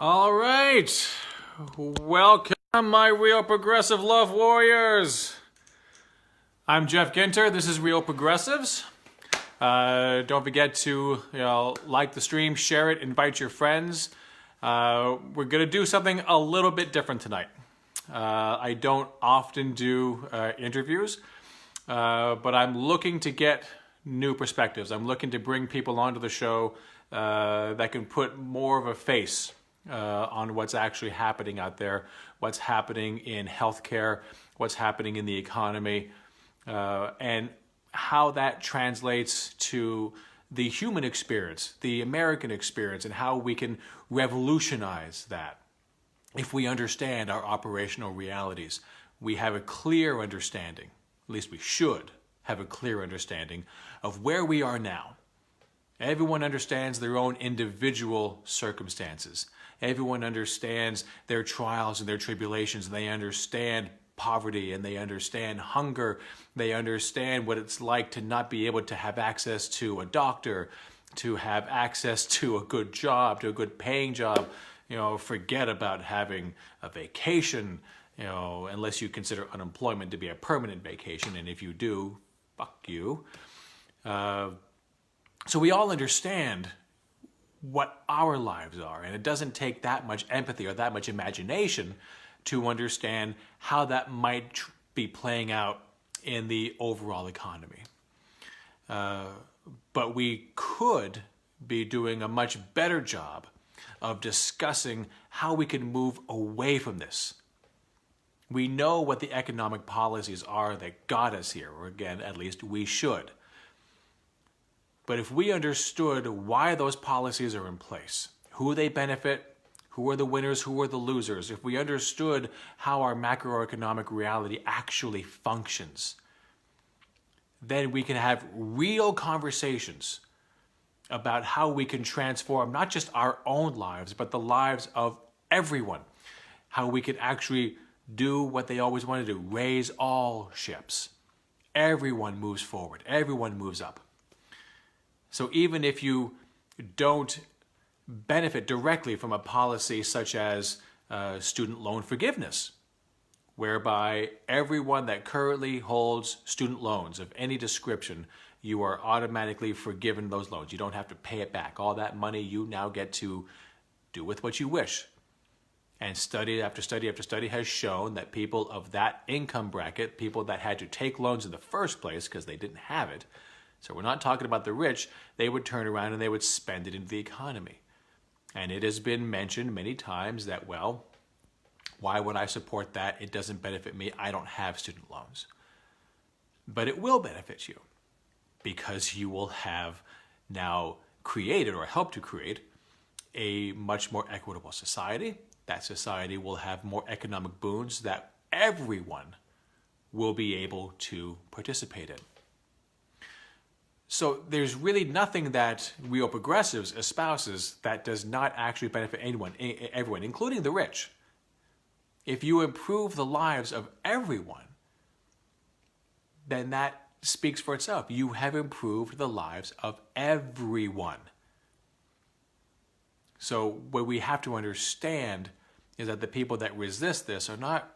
All right. Welcome, my Real Progressive Love Warriors. I'm Geoff Ginter. This is Real Progressives. Don't forget to like the stream, share it, invite your friends. We're going to do something a little bit different tonight. I don't often do interviews, but I'm looking to get new perspectives. I'm looking to bring people onto the show that can put more of a face on what's actually happening out there, what's happening in healthcare, what's happening in the economy, and how that translates to the human experience, the American experience, and how we can revolutionize that. If we understand our operational realities, we have a clear understanding, at least we should have a clear understanding of where we are now. Everyone understands their own individual circumstances. Everyone understands their trials and their tribulations, and they understand poverty, and they understand hunger. They understand what it's like to not be able to have access to a doctor, to have access to a good job, to a good paying job. Forget about having a vacation, unless you consider unemployment to be a permanent vacation, and if you do, fuck you. So we all understand what our lives are, and it doesn't take that much empathy or that much imagination to understand how that might be playing out in the overall economy. But we could be doing a much better job of discussing how we can move away from this. We know what the economic policies are that got us here, or again, at least we should. But if we understood why those policies are in place, who they benefit, who are the winners, who are the losers, if we understood how our macroeconomic reality actually functions, then we can have real conversations about how we can transform not just our own lives, but the lives of everyone. How we can actually do what they always want to do, raise all ships. Everyone moves forward, everyone moves up. So even if you don't benefit directly from a policy such as student loan forgiveness, whereby everyone that currently holds student loans of any description, you are automatically forgiven those loans. You don't have to pay it back. All that money you now get to do with what you wish. And study after study after study has shown that people of that income bracket, people that had to take loans in the first place because they didn't have it, so we're not talking about the rich, they would turn around and they would spend it into the economy. And it has been mentioned many times that, well, why would I support that? It doesn't benefit me. I don't have student loans. But it will benefit you because you will have now created or helped to create a much more equitable society. That society will have more economic boons that everyone will be able to participate in. So there's really nothing that Real Progressives espouses that does not actually benefit everyone, including the rich. If you improve the lives of everyone, then that speaks for itself. You have improved the lives of everyone. So what we have to understand is that the people that resist this are not,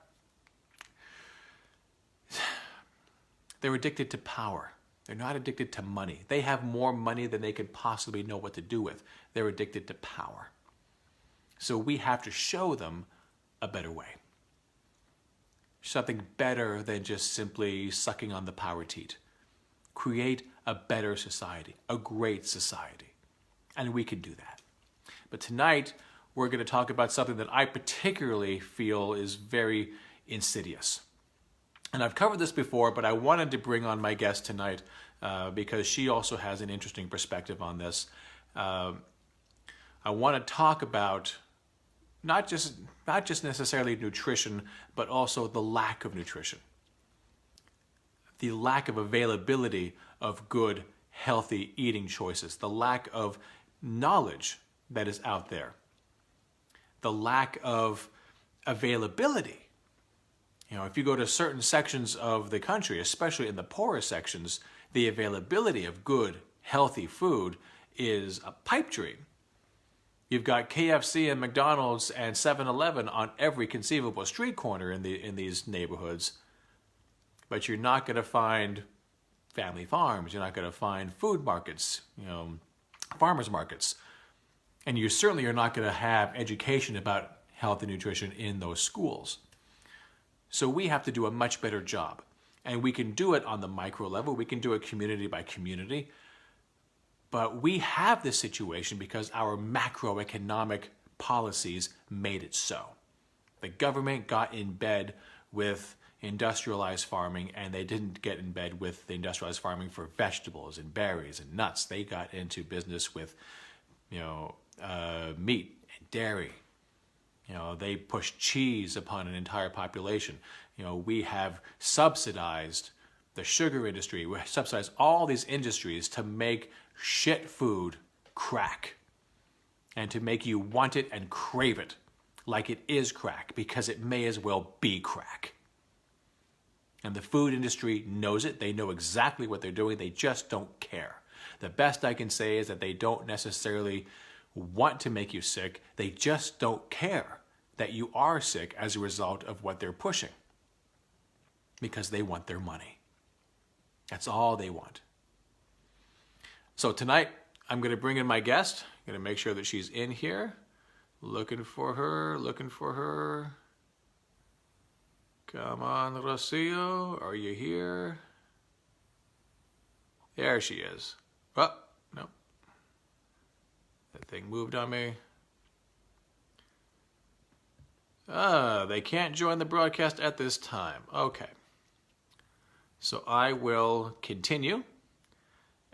they're addicted to power. They're not addicted to money. They have more money than they could possibly know what to do with. They're addicted to power. So we have to show them a better way. Something better than just simply sucking on the power teat. Create a better society, a great society. And we can do that. But tonight, we're going to talk about something that I particularly feel is very insidious. And I've covered this before, but I wanted to bring on my guest tonight because she also has an interesting perspective on this. I want to talk about not just necessarily nutrition, but also the lack of nutrition. The lack of availability of good, healthy eating choices. The lack of knowledge that is out there. The lack of availability. If you go to certain sections of the country, especially in the poorer sections, the availability of good, healthy food is a pipe dream. You've got KFC and McDonald's and 7-Eleven on every conceivable street corner in these neighborhoods. But you're not going to find family farms. You're not going to find food markets, farmers markets. And you certainly are not going to have education about health and nutrition in those schools. So we have to do a much better job. And we can do it on the micro level. We can do it community by community. But we have this situation because our macroeconomic policies made it so. The government got in bed with industrialized farming, and they didn't get in bed with the industrialized farming for vegetables and berries and nuts. They got into business with, meat and dairy. They pushed cheese upon an entire population. We have subsidized the sugar industry. We subsidize all these industries to make shit food crack and to make you want it and crave it like it is crack, because it may as well be crack. And the food industry knows it. They know exactly what they're doing. They just don't care. The best I can say is that they don't necessarily want to make you sick. They just don't care that you are sick as a result of what they're pushing, because they want their money. That's all they want. So tonight, I'm going to bring in my guest. I'm going to make sure that she's in here. Looking for her. Come on, Rocio, are you here? There she is. Oh, no. That thing moved on me. They can't join the broadcast at this time. Okay. So I will continue,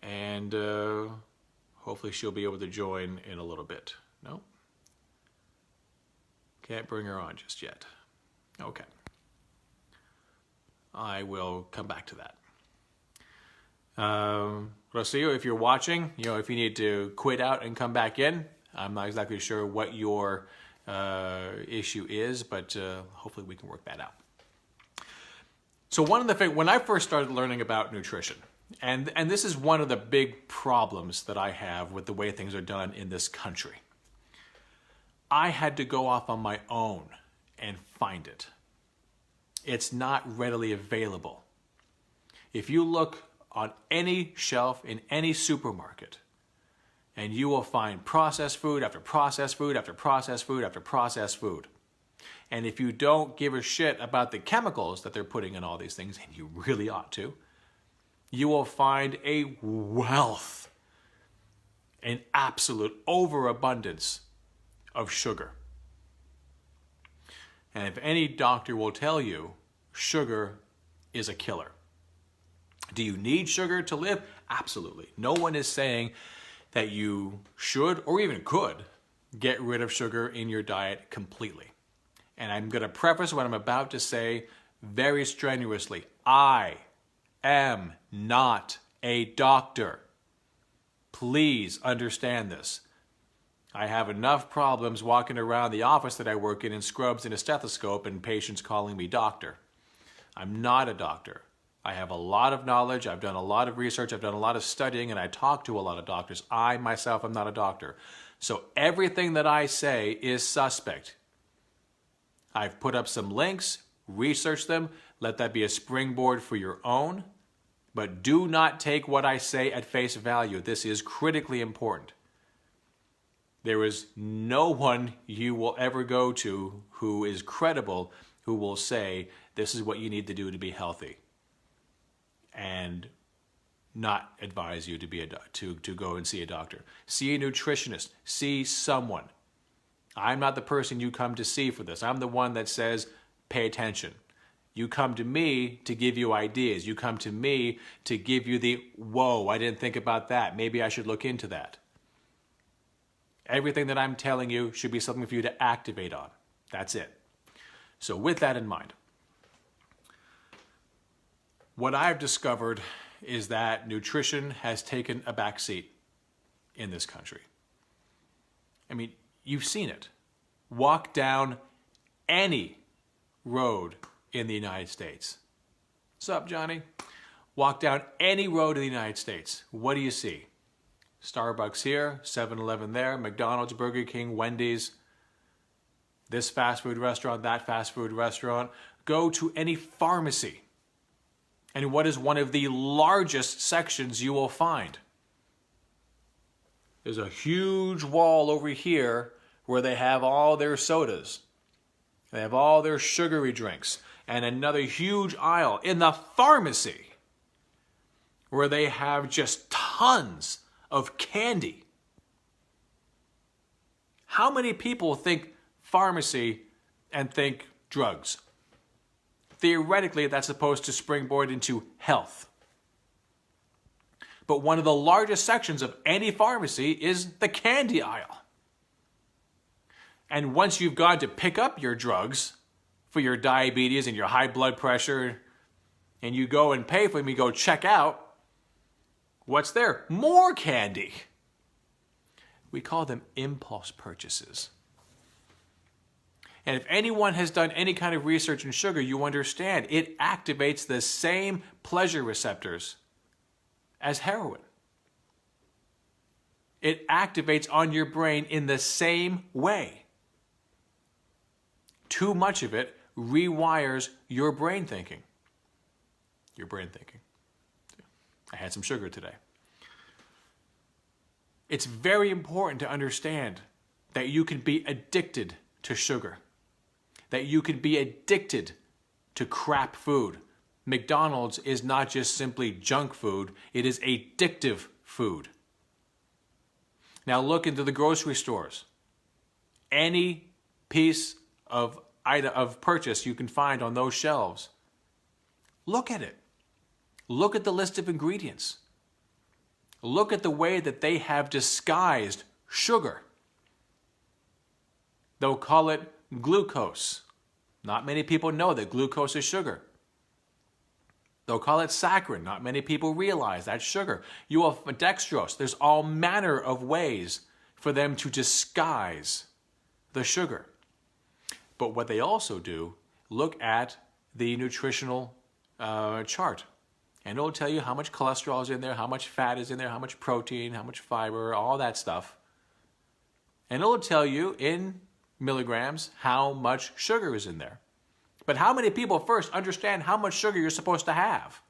and hopefully she'll be able to join in a little bit. No? Can't bring her on just yet. Okay. I will come back to that. Rocio, if you're watching, if you need to quit out and come back in, I'm not exactly sure what your issue is, but hopefully we can work that out. So one of the things, when I first started learning about nutrition, and this is one of the big problems that I have with the way things are done in this country, I had to go off on my own and find it. It's not readily available. If you look on any shelf in any supermarket, and you will find processed food after processed food after processed food after processed food. And if you don't give a shit about the chemicals that they're putting in all these things, and you really ought to, you will find a wealth, an absolute overabundance of sugar. And if any doctor will tell you, sugar is a killer. Do you need sugar to live? Absolutely. No one is saying that you should or even could get rid of sugar in your diet completely. And I'm going to preface what I'm about to say very strenuously. I am not a doctor. Please understand this. I have enough problems walking around the office that I work in scrubs and a stethoscope and patients calling me doctor. I'm not a doctor. I have a lot of knowledge. I've done a lot of research. I've done a lot of studying, and I talk to a lot of doctors. I myself am not a doctor. So everything that I say is suspect. I've put up some links, research them, let that be a springboard for your own, but do not take what I say at face value. This is critically important. There is no one you will ever go to who is credible who will say, this is what you need to do to be healthy, and not advise you to go and see a doctor. See a nutritionist. See someone. I'm not the person you come to see for this. I'm the one that says, pay attention. You come to me to give you ideas. You come to me to give you the, whoa, I didn't think about that. Maybe I should look into that. Everything that I'm telling you should be something for you to activate on. That's it. So with that in mind, what I've discovered is that nutrition has taken a back seat in this country. I mean, you've seen it. Walk down any road in the United States. What's up, Johnny? Walk down any road in the United States. What do you see? Starbucks here, 7-Eleven there, McDonald's, Burger King, Wendy's, this fast food restaurant, that fast food restaurant. Go to any pharmacy. And what is one of the largest sections you will find? There's a huge wall over here where they have all their sodas. They have all their sugary drinks. And another huge aisle in the pharmacy where they have just tons of candy. How many people think pharmacy and think drugs? Theoretically, that's supposed to springboard into health. But one of the largest sections of any pharmacy is the candy aisle. And once you've gone to pick up your drugs for your diabetes and your high blood pressure, and you go and pay for them, you go check out, what's there? More candy. We call them impulse purchases. And if anyone has done any kind of research in sugar, you understand it activates the same pleasure receptors as heroin. It activates on your brain in the same way. Too much of it rewires your brain thinking. Your brain thinking. I had some sugar today. It's very important to understand that you can be addicted to sugar. That you can be addicted to crap food. McDonald's is not just simply junk food, it is addictive food. Now look into the grocery stores. Any piece of purchase you can find on those shelves, look at it. Look at the list of ingredients. Look at the way that they have disguised sugar. They'll call it glucose. Not many people know that glucose is sugar. They'll call it saccharin. Not many people realize that's sugar. You have dextrose. There's all manner of ways for them to disguise the sugar. But what they also do, look at the nutritional chart. And it'll tell you how much cholesterol is in there, how much fat is in there, how much protein, how much fiber, all that stuff. And it'll tell you in milligrams how much sugar is in there. But how many people first understand how much sugar you're supposed to have?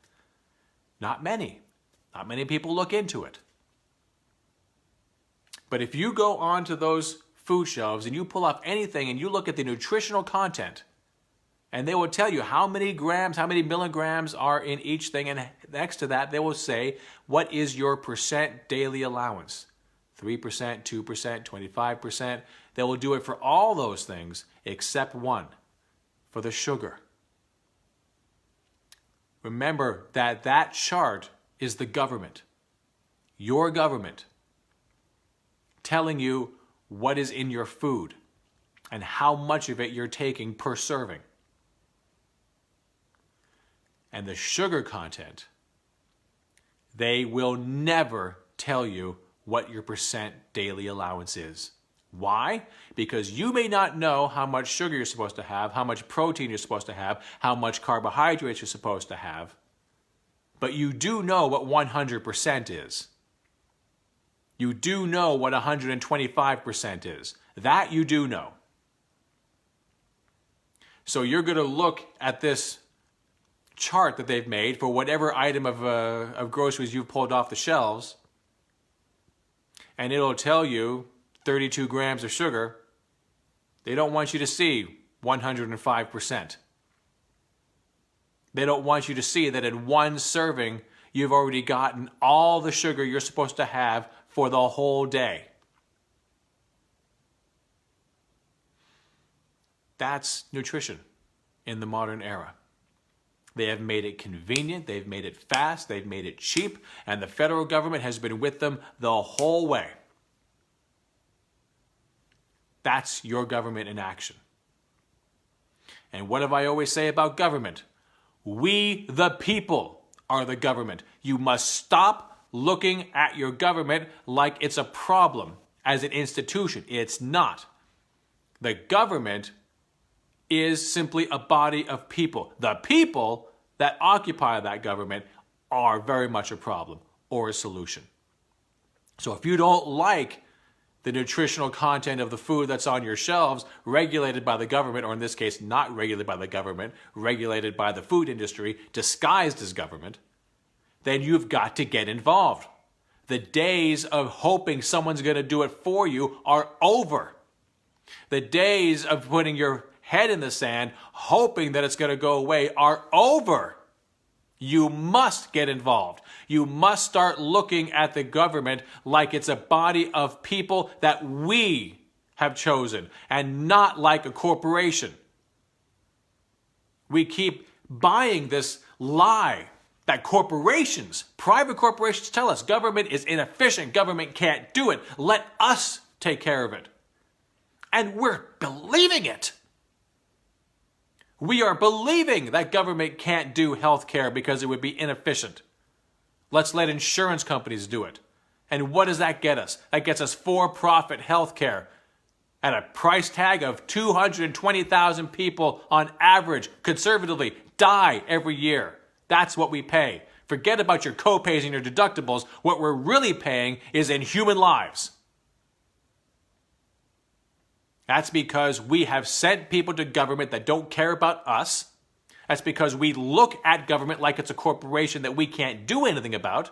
Not many. Not many people look into it. But if you go onto those food shelves and you pull up anything and you look at the nutritional content, and they will tell you how many grams, how many milligrams are in each thing, and next to that they will say, what is your percent daily allowance? 3%, 2%, 25%. They will do it for all those things except one, for the sugar. Remember that that chart is the government, your government, telling you what is in your food and how much of it you're taking per serving. And the sugar content, they will never tell you what your percent daily allowance is. Why? Because you may not know how much sugar you're supposed to have, how much protein you're supposed to have, how much carbohydrates you're supposed to have, but you do know what 100% is. You do know what 125% is. That you do know. So you're going to look at this chart that they've made for whatever item of groceries you've pulled off the shelves, and it'll tell you 32 grams of sugar. They don't want you to see 105%. They don't want you to see that in one serving, you've already gotten all the sugar you're supposed to have for the whole day. That's nutrition in the modern era. They have made it convenient, they've made it fast, they've made it cheap, and the federal government has been with them the whole way. That's your government in action. And what do I always say about government? We, the people, are the government. You must stop looking at your government like it's a problem as an institution. It's not. The government is simply a body of people. The people that occupy that government are very much a problem or a solution. So if you don't like the nutritional content of the food that's on your shelves, regulated by the government, or in this case, not regulated by the government, regulated by the food industry, disguised as government, then you've got to get involved. The days of hoping someone's going to do it for you are over. The days of putting your head in the sand, hoping that it's going to go away, are over. You must get involved. You must start looking at the government like it's a body of people that we have chosen and not like a corporation. We keep buying this lie that corporations, private corporations, tell us government is inefficient, government can't do it, let us take care of it. And we're believing it. We are believing that government can't do health care because it would be inefficient. Let's let insurance companies do it. And what does that get us? That gets us for-profit health care at a price tag of 220,000 people on average, conservatively, die every year. That's what we pay. Forget about your co-pays and your deductibles. What we're really paying is in human lives. That's because we have sent people to government that don't care about us. That's because we look at government like it's a corporation that we can't do anything about.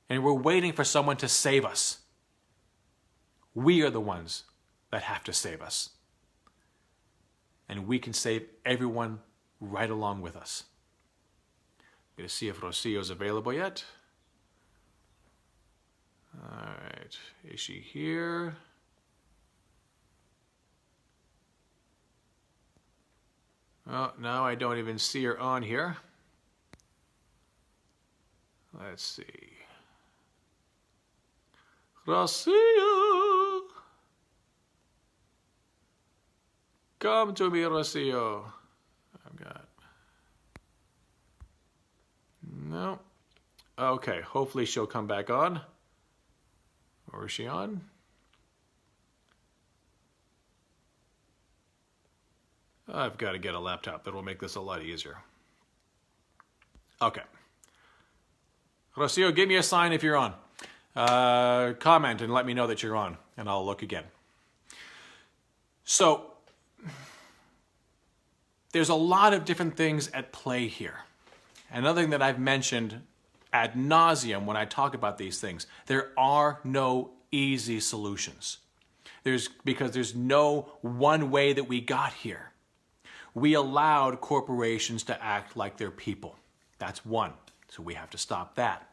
And we're waiting for someone to save us. We are the ones that have to save us. And we can save everyone right along with us. I'm going to see if Rocio's available yet. All right. Is she here? Oh, now I don't even see her on here. Let's see. Rocio! Come to me, Rocio. I've got... No. Okay, hopefully she'll come back on. Or is she on? I've got to get a laptop that will make this a lot easier. Okay. Rocio, give me a sign if you're on. Comment and let me know that you're on, and I'll look again. So, there's a lot of different things at play here. Another thing that I've mentioned ad nauseum when I talk about these things, there are no easy solutions. Because there's no one way that we got here. We allowed corporations to act like they're people. That's one. So we have to stop that.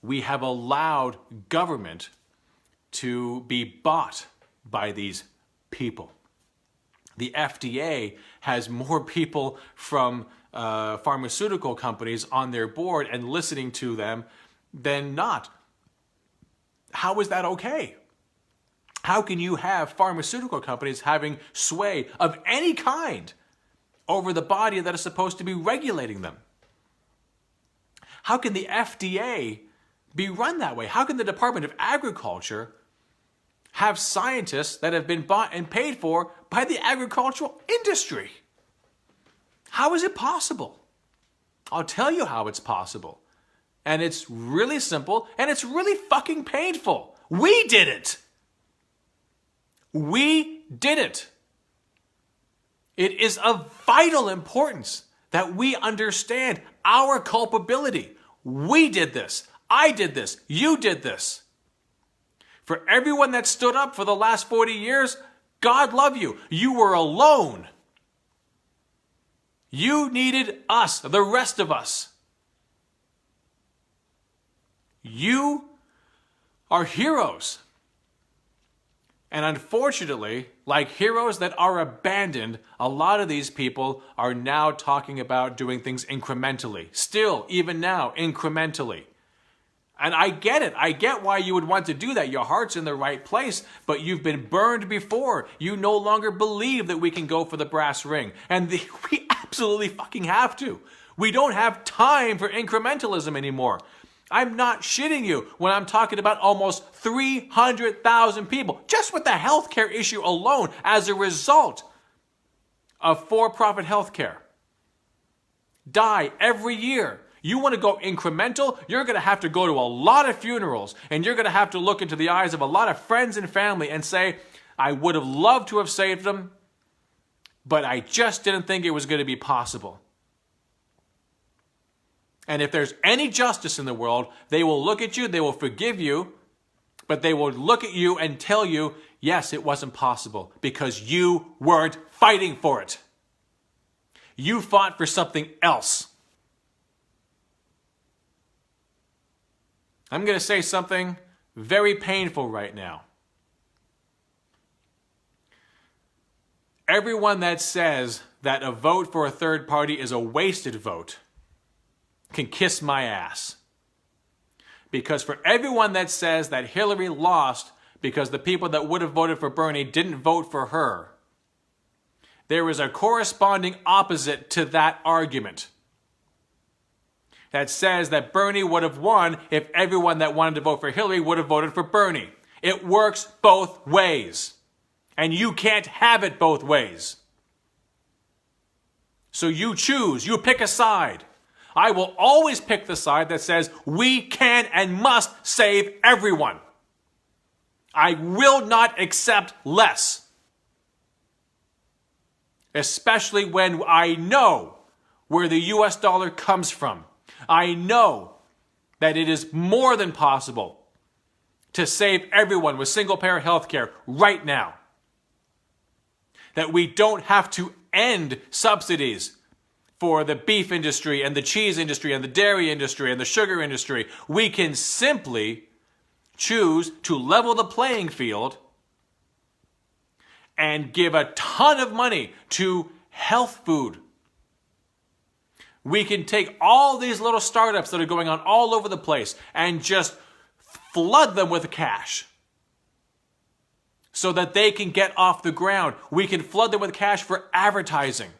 We have allowed government to be bought by these people. The FDA has more people from pharmaceutical companies on their board and listening to them than not. How is that okay? How can you have pharmaceutical companies having sway of any kind over the body that is supposed to be regulating them? How can the FDA be run that way? How can the Department of Agriculture have scientists that have been bought and paid for by the agricultural industry? How is it possible? I'll tell you how it's possible. And it's really simple and it's really fucking painful. We did it. We did it. It is of vital importance that we understand our culpability. We did this. I did this. You did this. For everyone that stood up for the last 40 years, God love you. You were alone. You needed us, the rest of us. You are heroes. And unfortunately, like heroes that are abandoned, a lot of these people are now talking about doing things incrementally. Still, even now, incrementally. And I get it. I get why you would want to do that. Your heart's in the right place, but you've been burned before. You no longer believe that we can go for the brass ring. And we absolutely fucking have to. We don't have time for incrementalism anymore. I'm not shitting you when I'm talking about almost 300,000 people, just with the healthcare issue alone, as a result of for-profit healthcare, die every year. You want to go incremental, you're going to have to go to a lot of funerals, and you're going to have to look into the eyes of a lot of friends and family and say, I would have loved to have saved them, but I just didn't think it was going to be possible. And if there's any justice in the world, they will look at you, they will forgive you, but they will look at you and tell you, yes, it wasn't possible because you weren't fighting for it. You fought for something else. I'm going to say something very painful right now. Everyone that says that a vote for a third party is a wasted vote can kiss my ass. Because for everyone that says that Hillary lost because the people that would have voted for Bernie didn't vote for her, there is a corresponding opposite to that argument that says that Bernie would have won if everyone that wanted to vote for Hillary would have voted for Bernie. It works both ways. And you can't have it both ways. So you choose, you pick a side. I will always pick the side that says we can and must save everyone. I will not accept less. Especially when I know where the US dollar comes from. I know that it is more than possible to save everyone with single-payer health care right now. That we don't have to end subsidies for the beef industry and the cheese industry and the dairy industry and the sugar industry. We can simply choose to level the playing field and give a ton of money to health food. We can take all these little startups that are going on all over the place and just flood them with cash so that they can get off the ground. We can flood them with cash for advertising.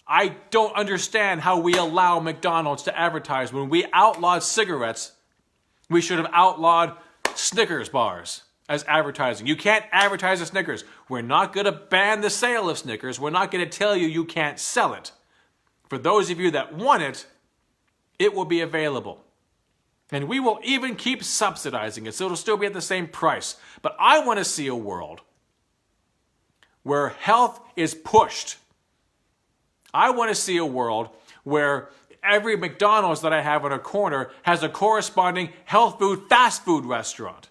I don't understand how we allow McDonald's to advertise. When we outlawed cigarettes, we should have outlawed Snickers bars as advertising. You can't advertise a Snickers. We're not going to ban the sale of Snickers. We're not going to tell you you can't sell it. For those of you that want it, it will be available. And we will even keep subsidizing it, so it'll still be at the same price. But I want to see a world where health is pushed. I want to see a world where every McDonald's that I have on a corner has a corresponding health food, fast food restaurant.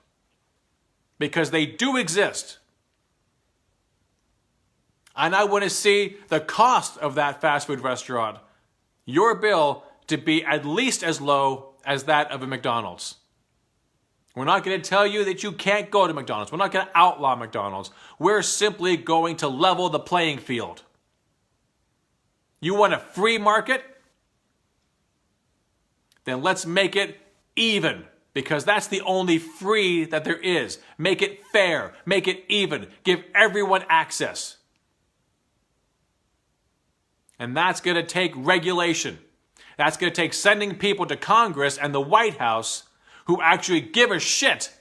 Because they do exist. And I want to see the cost of that fast food restaurant, your bill, to be at least as low as that of a McDonald's. We're not going to tell you that you can't go to McDonald's. We're not going to outlaw McDonald's. We're simply going to level the playing field. You want a free market? Then let's make it even. Because that's the only free that there is. Make it fair. Make it even. Give everyone access. And that's going to take regulation. That's going to take sending people to Congress and the White House who actually give a shit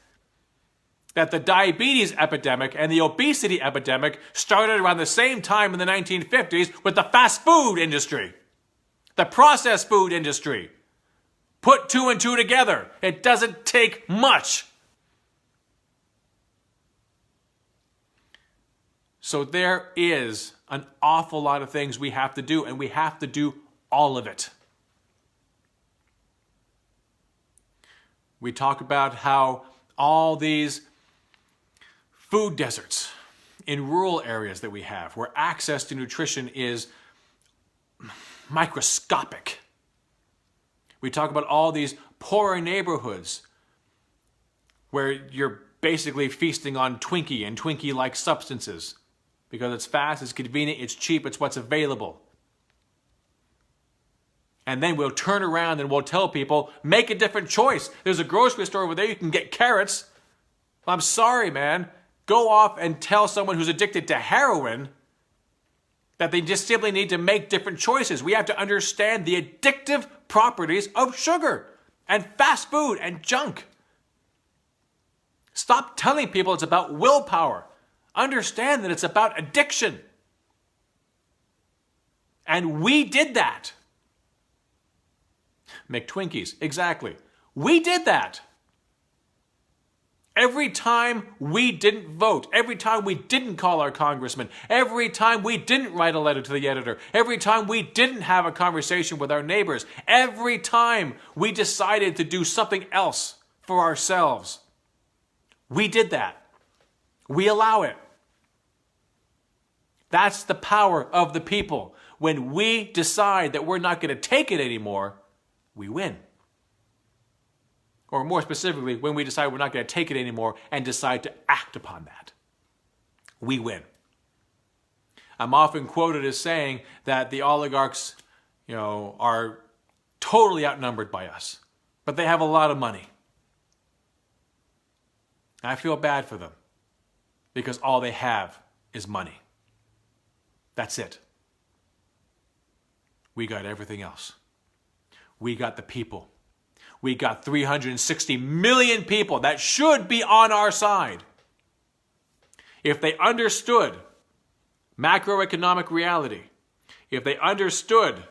that the diabetes epidemic and the obesity epidemic started around the same time in the 1950s with the fast food industry, the processed food industry. Put two and two together. It doesn't take much. So there is an awful lot of things we have to do, and we have to do all of it. We talk about how all these food deserts in rural areas that we have, where access to nutrition is microscopic. We talk about all these poorer neighborhoods where you're basically feasting on Twinkie and Twinkie-like substances because it's fast, it's convenient, it's cheap, it's what's available. And then we'll turn around and we'll tell people, make a different choice. There's a grocery store over there, you can get carrots. I'm sorry, man. Go off and tell someone who's addicted to heroin that they just simply need to make different choices. We have to understand the addictive properties of sugar and fast food and junk. Stop telling people it's about willpower. Understand that it's about addiction. And we did that. McTwinkies. Exactly. We did that. Every time we didn't vote, every time we didn't call our congressman, every time we didn't write a letter to the editor, every time we didn't have a conversation with our neighbors, every time we decided to do something else for ourselves, we did that. We allow it. That's the power of the people. When we decide that we're not going to take it anymore, we win. Or more specifically, when we decide we're not going to take it anymore and decide to act upon that, we win. I'm often quoted as saying that the oligarchs, are totally outnumbered by us, but they have a lot of money. I feel bad for them because all they have is money. That's it. We got everything else. We got the people. We got 360 million people that should be on our side. If they understood macroeconomic reality, if they understood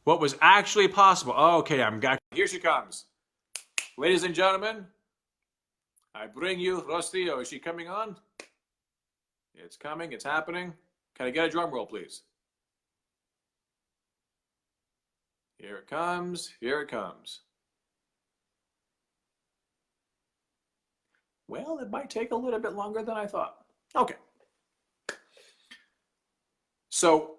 what was actually possible. Oh, okay, here she comes. Ladies and gentlemen, I bring you Rocio. Is she coming on? It's coming, it's happening. Can I get a drum roll, please? Here it comes, here it comes. Well, it might take a little bit longer than I thought. Okay. So,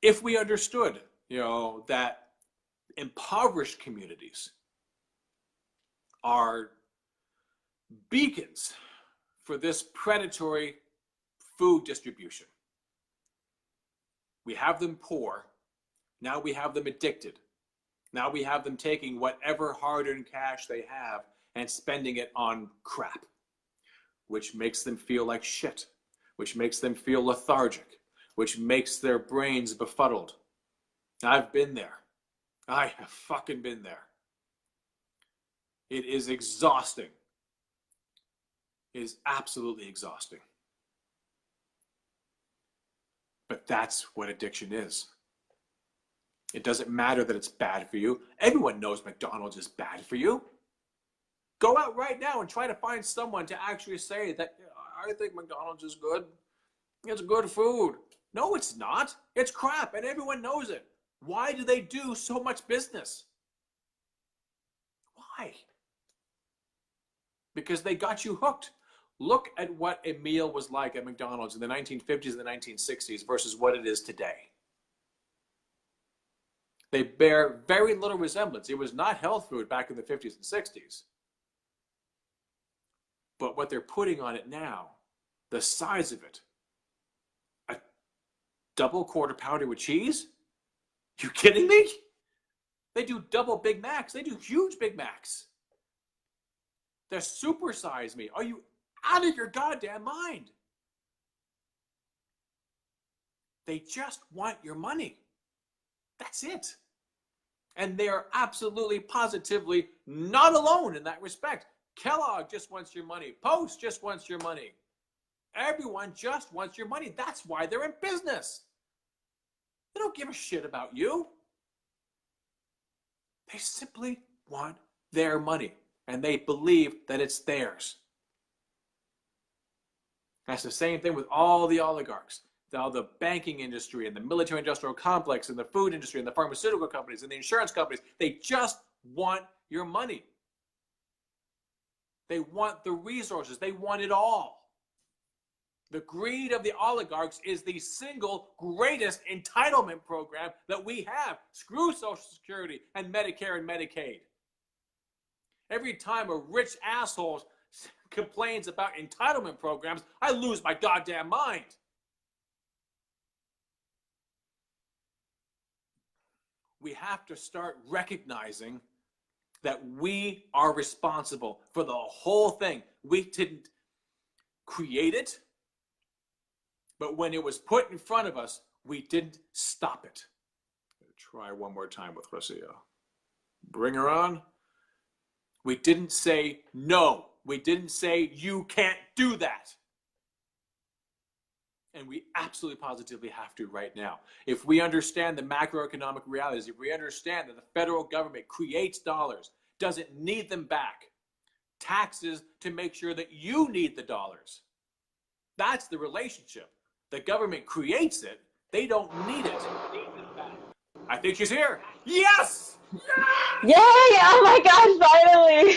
if we understood, that impoverished communities are beacons for this predatory food distribution. We have them poor. Now we have them addicted. Now we have them taking whatever hard-earned cash they have and spending it on crap, which makes them feel like shit, which makes them feel lethargic, which makes their brains befuddled. I've been there. I have fucking been there. It is exhausting. It is absolutely exhausting. But that's what addiction is. It doesn't matter that it's bad for you. Everyone knows McDonald's is bad for you. Go out right now and try to find someone to actually say that, I think McDonald's is good. It's good food. No, it's not. It's crap, and everyone knows it. Why do they do so much business? Why? Because they got you hooked. Look at what a meal was like at McDonald's in the 1950s and the 1960s versus what it is today. They bear very little resemblance. It was not health food back in the 50s and 60s. But what they're putting on it now, the size of it, a double quarter pounder with cheese? You kidding me? They do double Big Macs. They do huge Big Macs. They're supersize me. Are you out of your goddamn mind? They just want your money. That's it. And they are absolutely, positively not alone in that respect. Kellogg just wants your money. Post just wants your money. Everyone just wants your money. That's why they're in business. They don't give a shit about you. They simply want their money, and they believe that it's theirs. That's the same thing with all the oligarchs, all the banking industry and the military-industrial complex and the food industry and the pharmaceutical companies and the insurance companies. They just want your money. They want the resources. They want it all. The greed of the oligarchs is the single greatest entitlement program that we have. Screw Social Security and Medicare and Medicaid. Every time a rich asshole complains about entitlement programs, I lose my goddamn mind. We have to start recognizing that we are responsible for the whole thing. We didn't create it, but when it was put in front of us, we didn't stop it. Try one more time with Rocio. Bring her on. We didn't say no. We didn't say you can't do that. And we absolutely positively have to right now. If we understand the macroeconomic realities, if we understand that the federal government creates dollars, doesn't need them back, taxes to make sure that you need the dollars. That's the relationship. The government creates it, they don't need it. I think she's here. Yes! Yay! Yes! Oh my gosh, finally!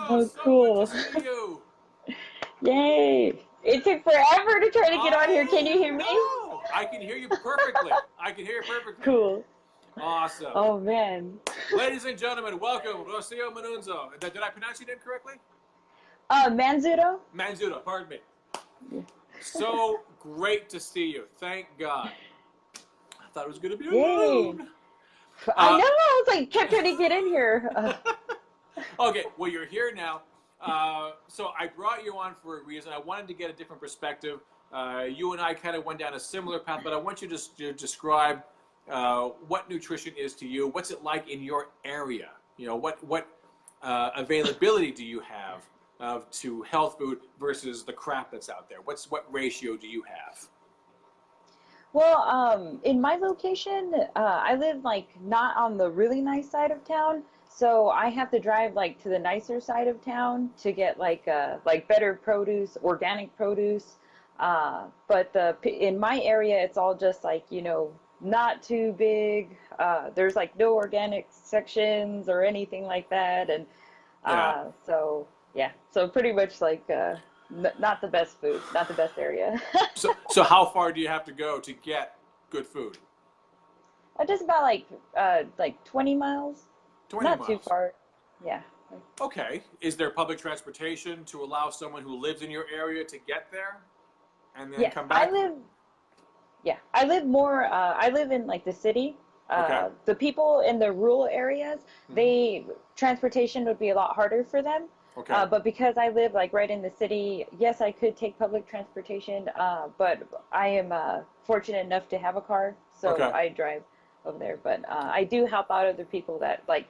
Rocio, Oh, so good to cool. see you. Yay! It took forever to try to get on here. Can you I hear me? know. I can hear you perfectly. I can hear you perfectly. Cool. Awesome. Oh man. Ladies and gentlemen, welcome, Rocio Manzutto. Did I pronounce your name correctly? Manzutto? Manzutto, pardon me. Yeah. So great to see you. Thank God. I thought it was going to be Yay! alone. I know. Uh, I was like, kept trying to get in here. okay, well, you're here now. So I brought you on for a reason. I wanted to get a different perspective. You and I kind of went down a similar path, but I want you to describe what nutrition is to you. What's it like in your area? You know, what availability do you have to health food versus the crap that's out there? What ratio do you have? Well, in my location, I live like not on the really nice side of town, so I have to drive like to the nicer side of town to get like better produce, organic produce. But in my area, it's all just like, not too big. There's like no organic sections or anything like that, and Yeah. so yeah, so pretty much like not the best food, not the best area. So how far do you have to go to get good food? Just about like 20 miles. 20 Not too miles. far. Yeah. Okay. Is there public transportation to allow someone who lives in your area to get there and then Yes, come back? I live in like the city. Okay. The people in the rural areas, Hmm. they transportation would be a lot harder for them. Okay. But because I live like right in the city, yes, I could take public transportation. But I am fortunate enough to have a car, so Okay. I drive over there. But I do help out other people that like,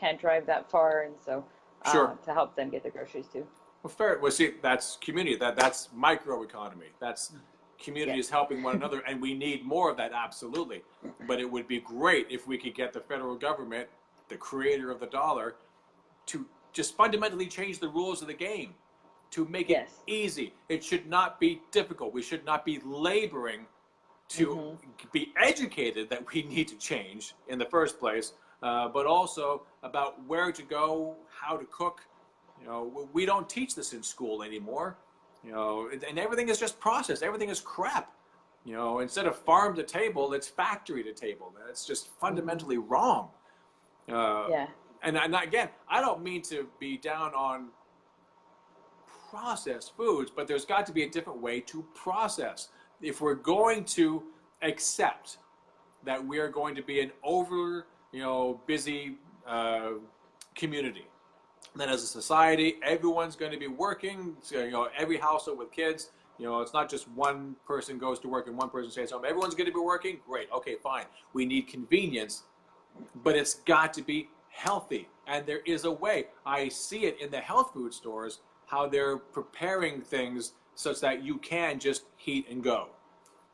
can't drive that far, and so Sure. to help them get their groceries too. Well, fair. Well, see, that's community. That's microeconomy. That's Yes. communities helping one another, and we need more of that, absolutely. But it would be great if we could get the federal government, the creator of the dollar, to just fundamentally change the rules of the game, to make it Yes. easy. It should not be difficult. We should not be laboring to Mhm. be educated that we need to change in the first place, but also about where to go, how to cook. You know, we don't teach this in school anymore. You know, and everything is just processed. Everything is crap. You know, instead of farm to table, it's factory to table. That's just Mhm. fundamentally wrong. Uh, Yeah. and again, I don't mean to be down on processed foods, but there's got to be a different way to process. If we're going to accept that we are going to be an over, busy community, then as a society, everyone's going to be working. So, every household with kids. It's not just one person goes to work and one person stays home. Everyone's going to be working. Great. Okay, fine. We need convenience, but it's got to be healthy. And there is a way. I see it in the health food stores, how they're preparing things such that you can just heat and go.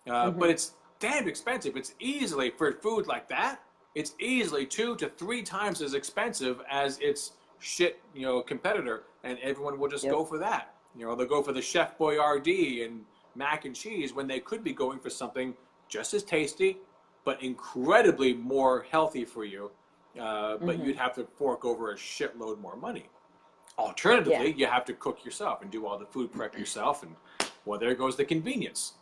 But Mhm. it's damn expensive. It's easily, for food like that, it's easily 2 to 3 times as expensive as its shit, competitor. And everyone will just Yep. go for that. They'll go for the Chef Boyardee and mac and cheese when they could be going for something just as tasty, but incredibly more healthy for you. But you'd Mhm. have to fork over a shitload more money. Yeah. Alternatively, you have to cook yourself and do all the food prep yourself, and well, there goes the convenience.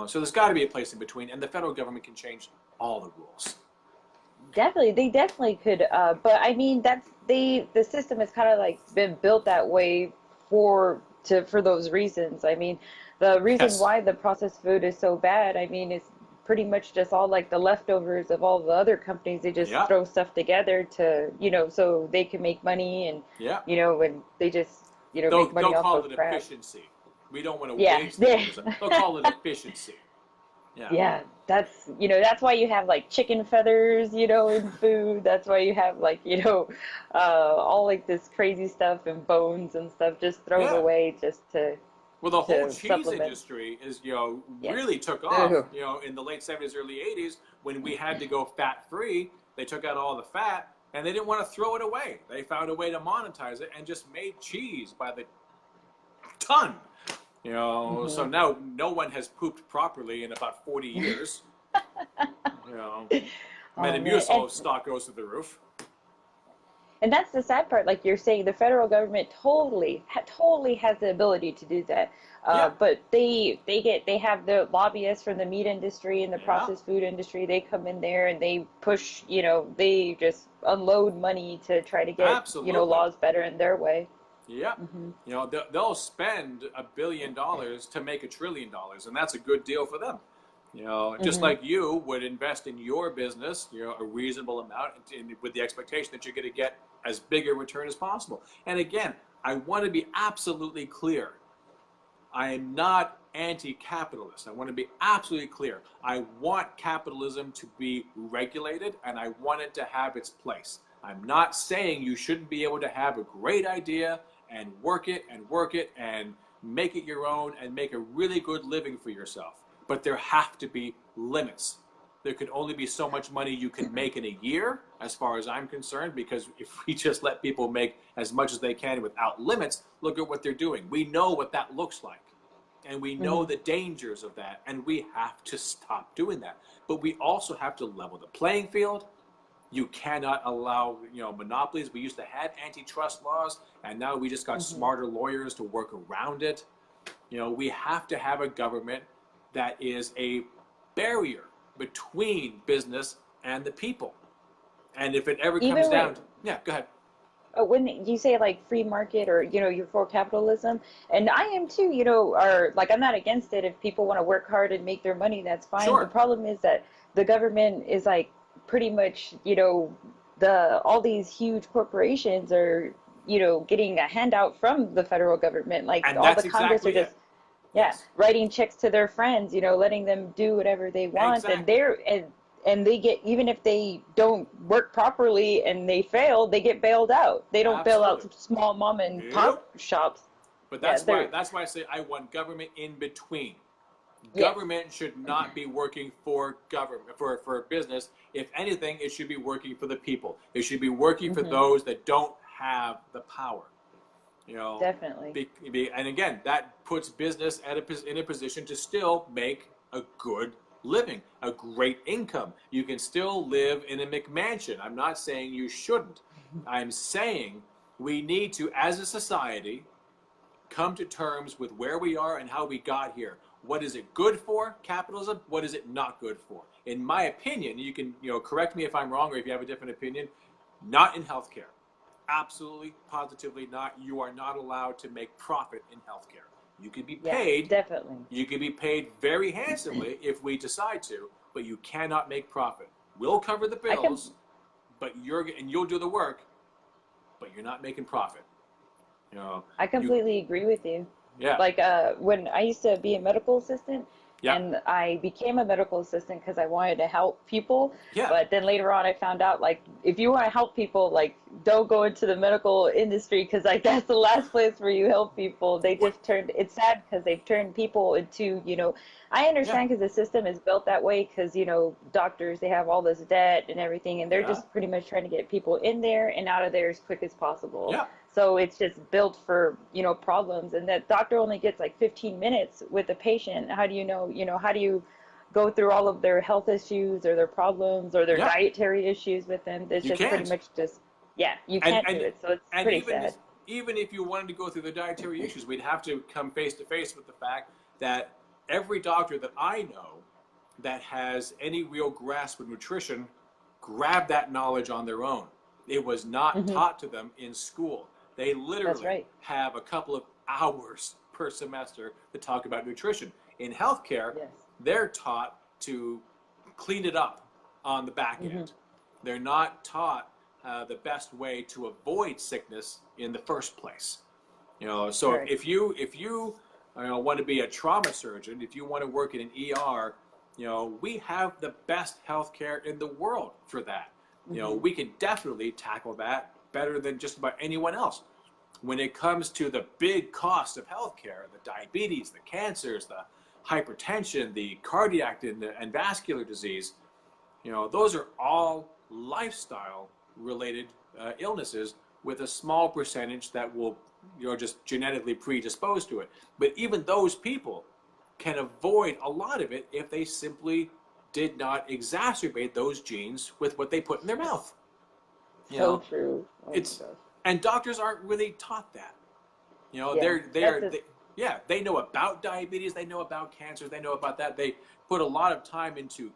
So there's got to be a place in between, and the federal government can change all the rules. Definitely, they definitely could. But I mean, the system has kind of like been built that way for those reasons. I mean, the reason Yes. why the processed food is so bad, I mean, it's pretty much just all like the leftovers of all the other companies. They just Yeah. throw stuff together to, so they can make money, and Yeah. and they just, make They'll money off call of it crap. efficiency. We don't want to Yeah. waste food. They'll call it efficiency. Yeah. Yeah, that's why you have like chicken feathers, in food. That's why you have like, all like this crazy stuff and bones and stuff just thrown Yeah. away just to, Well, the whole to cheese supplement. industry is, Yes. really took off, Ugh. in the late 70s, early 80s, when we had to go fat free. They took out all the fat and they didn't want to throw it away. They found a way to monetize it and just made cheese by the ton. So Hmm. now no one has pooped properly in about 40 years. You know, Oh man, and Metamucil stock goes through the roof. that's the sad part. Like you're saying, the federal government totally has the ability to do that. Yeah, But they have the lobbyists from the meat industry and the yeah, processed food industry. They come in there and they push. They just unload money to try to get absolutely. laws better in their way. Yeah. Hmm. They'll spend $1 billion to make $1 trillion, and that's a good deal for them. Just Hmm. like you would invest in your business, a reasonable amount, with the expectation that you're going to get as big a return as possible. And again, I want to be absolutely clear. I am not anti-capitalist. I want to be absolutely clear. I want capitalism to be regulated and I want it to have its place. I'm not saying you shouldn't be able to have a great idea and work it and make it your own and make a really good living for yourself. But there have to be limits. There can only be so much money you can make in a year, as far as I'm concerned, because if we just let people make as much as they can without limits, look at what they're doing. We know what that looks like. And we know Hmm. the dangers of that, and we have to stop doing that. But we also have to level the playing field. You cannot allow, monopolies. We used to have antitrust laws, and now we just got Hmm. smarter lawyers to work around it. We have to have a government that is a barrier between business and the people. And if it ever comes Even when down to, yeah, go ahead. when you say like free market or you're for capitalism, and I am too, or like I'm not against it if people want to work hard and make their money, that's fine. The Sure. problem is that the government is like pretty much, the all these huge corporations are getting a handout from the federal government. Like And all the that's Congress are exactly just, it. yeah, Yes, writing checks to their friends, letting them do whatever they want, and exactly. they get, even if they don't work properly and they fail, they get bailed out. They don't bail Absolutely. out small mom and pop Nope. shops. But Yeah, they're that's why I say I want government in between. yes. Government should not be working for government for business. If anything, it should be working for the people. It should be working for Hmm. those that don't have the power. You know, Definitely. and again, that puts business in a position to still make a good living, a great income. You can still live in a McMansion. I'm not saying you shouldn't. I'm saying we need to, as a society, come to terms with where we are and how we got here. What is it good for, capitalism? What is it not good for? In my opinion, you can correct me if I'm wrong or if you have a different opinion, not in healthcare. Absolutely, positively not. You are not allowed to make profit in healthcare. You can be Yeah, paid. definitely. You can be paid very handsomely if we decide to, but you cannot make profit. We'll cover the I can bills, but you'll do the work, but you're not making profit. You know, I you completely agree with you. yeah, Like when I used to be a medical assistant, yeah, and I became a medical assistant because I wanted to help people, yeah. but then later on I found out like if you want to help people, like don't go into the medical industry because like that's the last place where you help people. They What? just turned It's sad because they've turned people into, I Yeah, understand because the system is built that way because doctors, they have all this debt and everything, and they're yeah, just pretty much trying to get people in there and out of there as quick as possible. yeah. So it's just built for, problems, and that doctor only gets like 15 minutes with the patient. How do how do you go through all of their health issues or their problems or their Yeah, dietary issues with them? It's you just pretty can't. much just, yeah, you And can't do and it. So it's and pretty sad. even if you wanted to go through the dietary issues, we'd have to come face to face with the fact that every doctor that I know that has any real grasp of nutrition grabbed that knowledge on their own. It was not Hmm. taught to them in school. They That's literally right. have a couple of hours per semester to talk about nutrition. In healthcare, Yes. they're taught to clean it up on the back Hmm. end. They're not taught the best way to avoid sickness in the first place. So Correct. if you want to be a trauma surgeon, if you want to work in an ER, we have the best healthcare in the world for that. Hmm. We can definitely tackle that better than just about anyone else. when it comes to the big cost of healthcare, the diabetes, the cancers, the hypertension, the cardiac and vascular disease, those are all lifestyle related illnesses with a small percentage that will, just genetically predisposed to it. But even those people can avoid a lot of it if they simply did not exacerbate those genes with what they put in their mouth. So true. Oh my It's gosh. and doctors aren't really taught that. Yeah, They know about diabetes, they know about cancers, they know about that. They put a lot of time into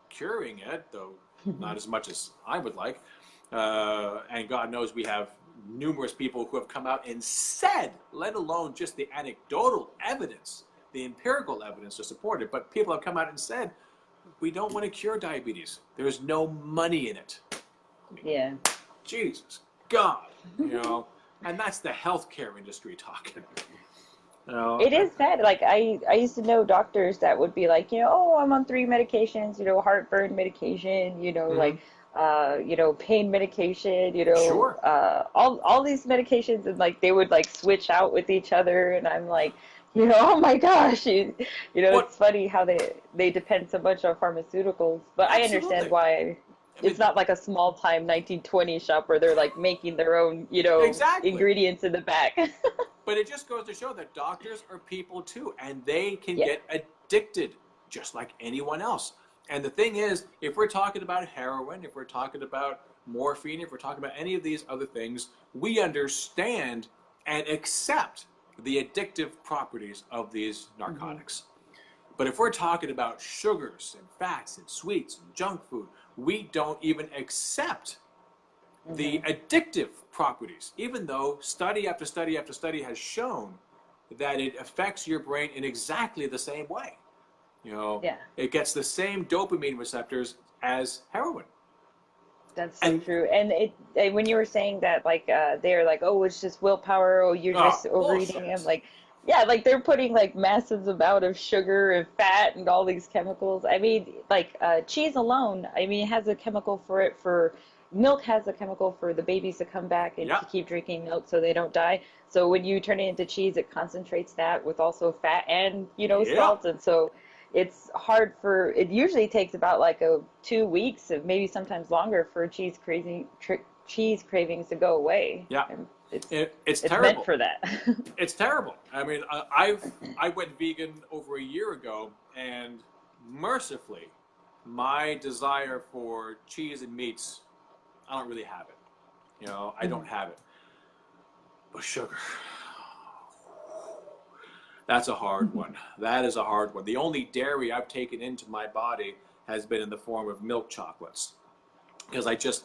curing it, though not as much as I would like. And God knows we have numerous people who have come out and said, let alone just the anecdotal evidence, the empirical evidence to support it, but people have come out and said, we don't want to cure diabetes. There's no money in it. yeah. Jesus, God, and that's the healthcare industry talking. It is sad. Like I used to know doctors that would be like, oh, I'm on 3 medications, heartburn medication, Mhm. pain medication, Sure. all these medications, and like they would like switch out with each other, and I'm like, oh my gosh, What? it's funny how they depend so much on pharmaceuticals, but I understand Absolutely. why. I It's mean, not like a small time 1920 shop where they're like making their own, exactly. ingredients in the back. But it just goes to show that doctors are people too, and they can Yeah. get addicted just like anyone else. And the thing is, if we're talking about heroin, if we're talking about morphine, if we're talking about any of these other things, we understand and accept the addictive properties of these Hmm. narcotics. But if we're talking about sugars and fats and sweets and junk food, we don't even accept the Hmm. addictive properties, even though study after study after study has shown that it affects your brain in exactly the same way. Yeah. It gets the same dopamine receptors as heroin. That's so And true. And when you were saying that, like, they're like, oh, it's just willpower, oh, you're just overeating. I'm bullshit. like, yeah, like they're putting like massive amount of sugar and fat and all these chemicals. I mean, like, cheese alone, I mean, it has a chemical for it for milk has a chemical for the babies to come back and Yeah, to keep drinking milk so they don't die. So when you turn it into cheese, it concentrates that with also fat and, yeah. salt. And so it's hard for it usually takes about like 2 weeks of maybe sometimes longer for cheese cravings to go away, Yeah. and it's It's it's meant terrible. for that. It's terrible. I mean, I went vegan over a year ago, and mercifully, my desire for cheese and meats, I don't really have it. I don't Mhm. have it. But sugar, that's a hard one. That is a hard one. The only dairy I've taken into my body has been in the form of milk chocolates. Because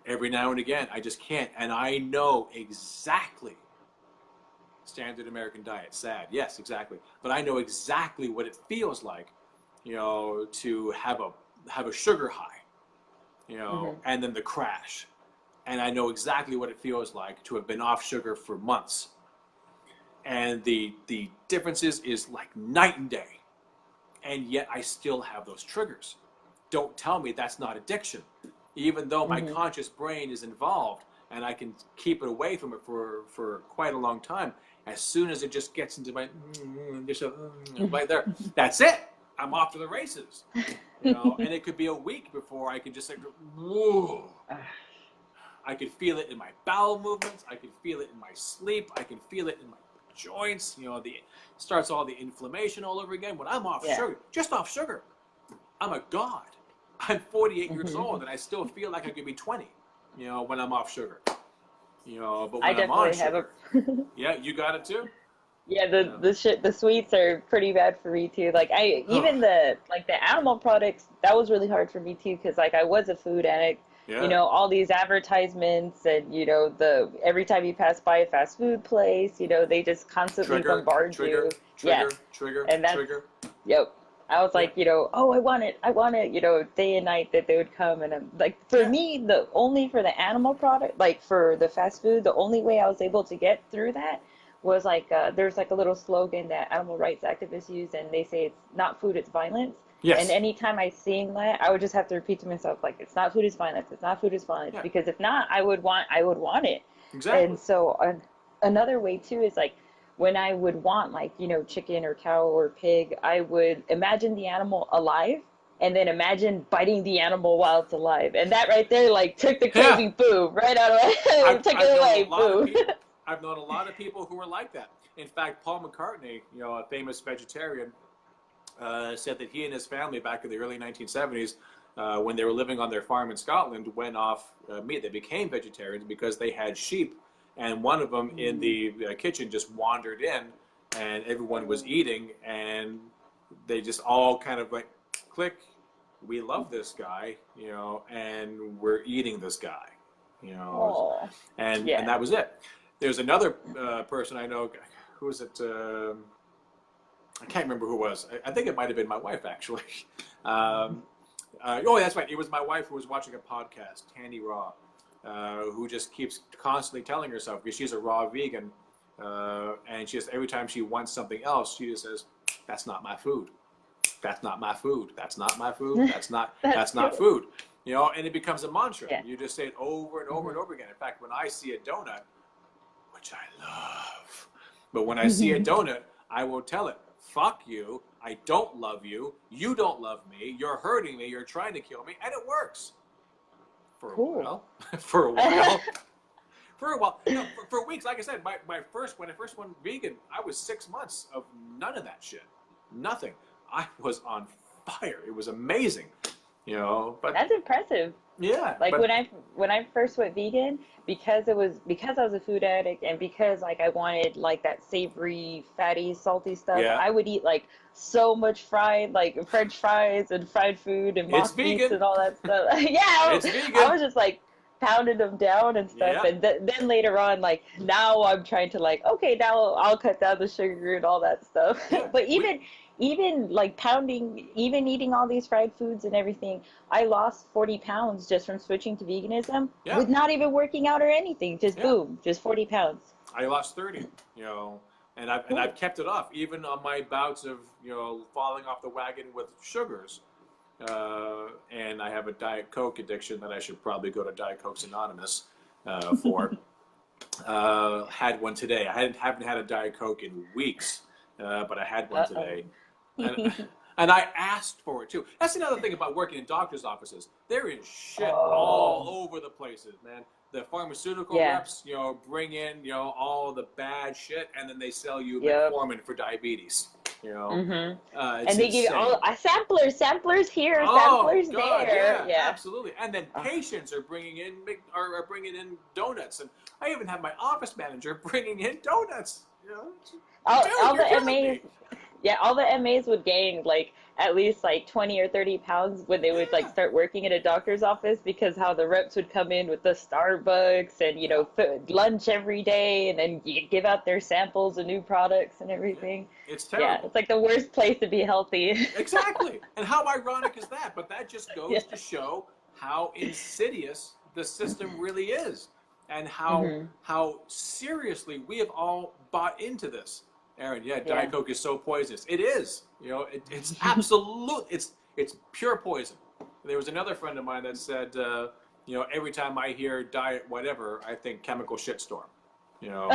every now and again, I just can't. And I know exactly standard American diet. Sad, yes, exactly. But I know exactly what it feels like, to have a sugar high, Mhm. and then the crash. And I know exactly what it feels like to have been off sugar for months. And the differences is like night and day. And yet I still have those triggers. Don't tell me that's not addiction. Even though my Mhm. conscious brain is involved and I can keep it away from it for quite a long time, as soon as it just gets into my right there, that's it. I'm off to the races. And it could be a week before I can just like, whoa. I could feel it in my bowel movements. I could feel it in my sleep. I can feel it in my joints. The starts all the inflammation all over again. When I'm off Yeah. sugar, just off sugar, I'm a god. I'm 48 years old Mhm. and I still feel like I could be 20. When I'm off sugar. But I when I'm on definitely have a sugar, yeah, you got it too. yeah, Yeah. the sweets are pretty bad for me too. Like I Oh, even the animal products, that was really hard for me too, because like I was a food addict. yeah. All these advertisements, and the every time you pass by a fast food place, they just constantly Trigger, bombard trigger, you. Yeah. trigger, trigger, And that's trigger. yep. I was Yeah, like, oh, I want it, day and night that they would come. And like for yeah. me, the only for the animal product, like for the fast food, the only way I was able to get through that was like there's like a little slogan that animal rights activists use, and they say it's not food, it's violence. And Yes. anytime I seen that, I would just have to repeat to myself like, it's not food, it's violence. It's not food, it's violence. Yeah. Because if not, I would want it. Exactly. And so another way too is like when I would want like, chicken or cow or pig, I would imagine the animal alive and then imagine biting the animal while it's alive. And that right there like took the Yeah, craving, boom, right out of it. Took I've it known a away, lot of boom. people. I've known a lot of people who were like that. In fact, Paul McCartney, a famous vegetarian, said that he and his family back in the early 1970s, when they were living on their farm in Scotland, went off meat. They became vegetarians because they had sheep, and one of them in the kitchen just wandered in, and everyone was eating, and they just all kind of like click. We love this guy, and we're eating this guy, Oh, and yeah. that was it. There's another person I know. Who was it? I can't remember who it was. I think it might have been my wife, actually. Oh, that's right. It was my wife who was watching a podcast, Tandy Raw, who just keeps constantly telling herself, because she's a raw vegan, and she just, every time she wants something else, she just says, that's not my food. That's not my food. That's not my food. That's That's not good. food. And it becomes a mantra. Yeah. You just say it over and over and Hmm. over again. In fact, when I see a donut, which I love, but when I see a donut, I will tell it, fuck you, I don't love you, you don't love me, you're hurting me, you're trying to kill me, and it works. For a Cool. while. For a while. For a while. For weeks, like I said, when I first went vegan, I was 6 months of none of that shit. Nothing. I was on fire. It was amazing. But That's impressive. yeah, Like but when I first went vegan, because I was a food addict and because like I wanted like that savory, fatty, salty stuff, yeah, I would eat like so much fried, like French fries and fried food and it's mock meats vegan. and all that stuff. Yeah, It's I vegan. was just like pounding them down and stuff. Yeah. And then later on, like now I'm trying to like, okay, now I'll cut down the sugar and all that stuff. Yeah. But We even like pounding, even eating all these fried foods and everything, I lost 40 pounds just from switching to veganism yeah. with not even working out or anything. Just Yeah. boom, just 40 pounds. I lost 30, and I've Cool. kept it off even on my bouts of falling off the wagon with sugars. And I have a Diet Coke addiction that I should probably go to Diet Coke's Anonymous for. Had one today. Haven't had a Diet Coke in weeks, but I had one Uh-oh. today, and and I asked for it too. That's another thing about working in doctors' offices. They're in shit all Oh. over the places, man. The pharmaceutical Yeah. reps, bring in, all the bad shit, and then they sell you Yep. metformin for diabetes. Mm-hmm. It's And they give you all insane. samplers here, Oh samplers God, there. yeah, Yeah. absolutely. And then Oh, patients are are bringing in donuts, and I even have my office manager bringing in donuts. all Dude, you're the killing MAs, me. yeah, all the MAs would gain like at least like 20 or 30 pounds when they would like Yeah, start working in a doctor's office because how the reps would come in with the Starbucks and yeah, lunch every day and then give out their samples of new products and yeah. everything. It's Yeah, terrible. it's like the worst place to be healthy. Exactly. And how ironic is that? But that just Yeah. goes to show how insidious the system really is, and Hmm. how seriously we have all bought into this. Aaron, yeah, Yeah. Diet Coke is so poisonous. It is. It's absolute. It's pure poison. There was another friend of mine that said, every time I hear diet whatever, I think chemical shitstorm. You know,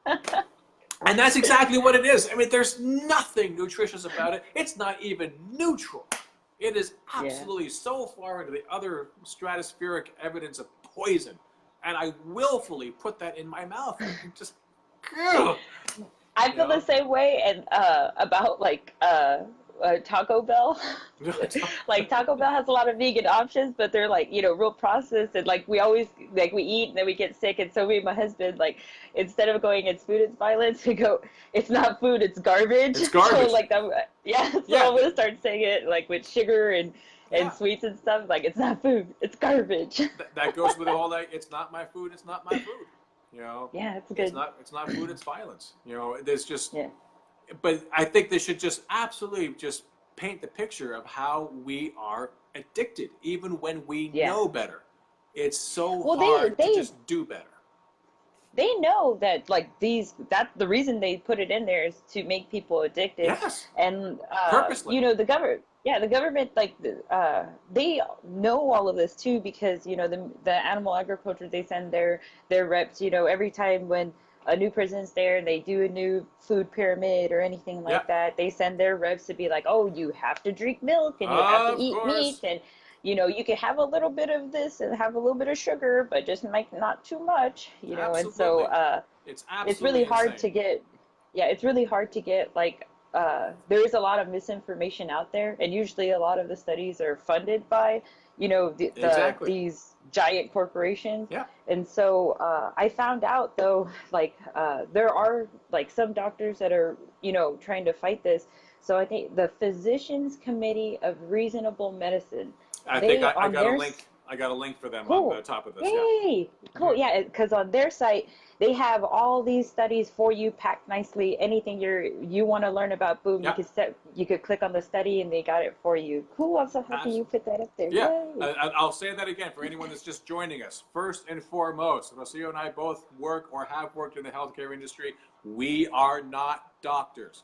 and that's exactly what it is. I mean, there's nothing nutritious about it. It's not even neutral. It is Yeah. absolutely so far into the other stratospheric evidence of poison. And I willfully put that in my mouth. And just, ugh, I you feel the know? same way and about like Taco Bell. Like Taco Bell has a lot of vegan options, but they're like, real processed and like we always like we eat and then we get sick and so me and my husband like instead of going it's food, it's violence, we go it's not food, it's garbage. It's So garbage. like yeah, so Yeah, I'm gonna start saying it like with sugar and yeah. sweets and stuff, like it's not food, it's garbage. That goes with the whole like, it's not my food, it's not my food. You know, Yeah, it's it's good. not food, it's violence. There's just, Yeah. but I think they should just absolutely just paint the picture of how we are addicted, even when we Yeah. know better. It's so Well, they hard to they just do better. they know that like that the reason they put it in there is to make people addicted Yes, and purposely. the government like they know all of this too because the animal agriculture they send their reps every time when a new person's there and they do a new food pyramid or anything Yeah. like that, they send their reps to be like, oh, you have to drink milk and you have to Of eat meat, course. and you can have a little bit of this and have a little bit of sugar, but just like not too much, and so Absolutely. It's it's really absolutely hard insane. to get, yeah, it's really hard to get like there is a lot of misinformation out there, and usually a lot of the studies are funded by Exactly. these giant corporations. Yeah. And so I found out though, like there are like some doctors that are trying to fight this. So I think the Physicians Committee of Reasonable Medicine, I think they I on got a their link. I got a link for them on the cool. top of this. Yeah. Yay! Hmm. Cool. Yeah, because on their site they have all these studies for you packed nicely. Anything you want to learn about, boom, Yeah. you could click on the study and they got it for you. Cool. I'm so happy As- you put that up there. Yeah, Yay! I'll say that again for anyone that's just joining us. First and foremost, Rocio and I both work or have worked in the healthcare industry. We are not doctors.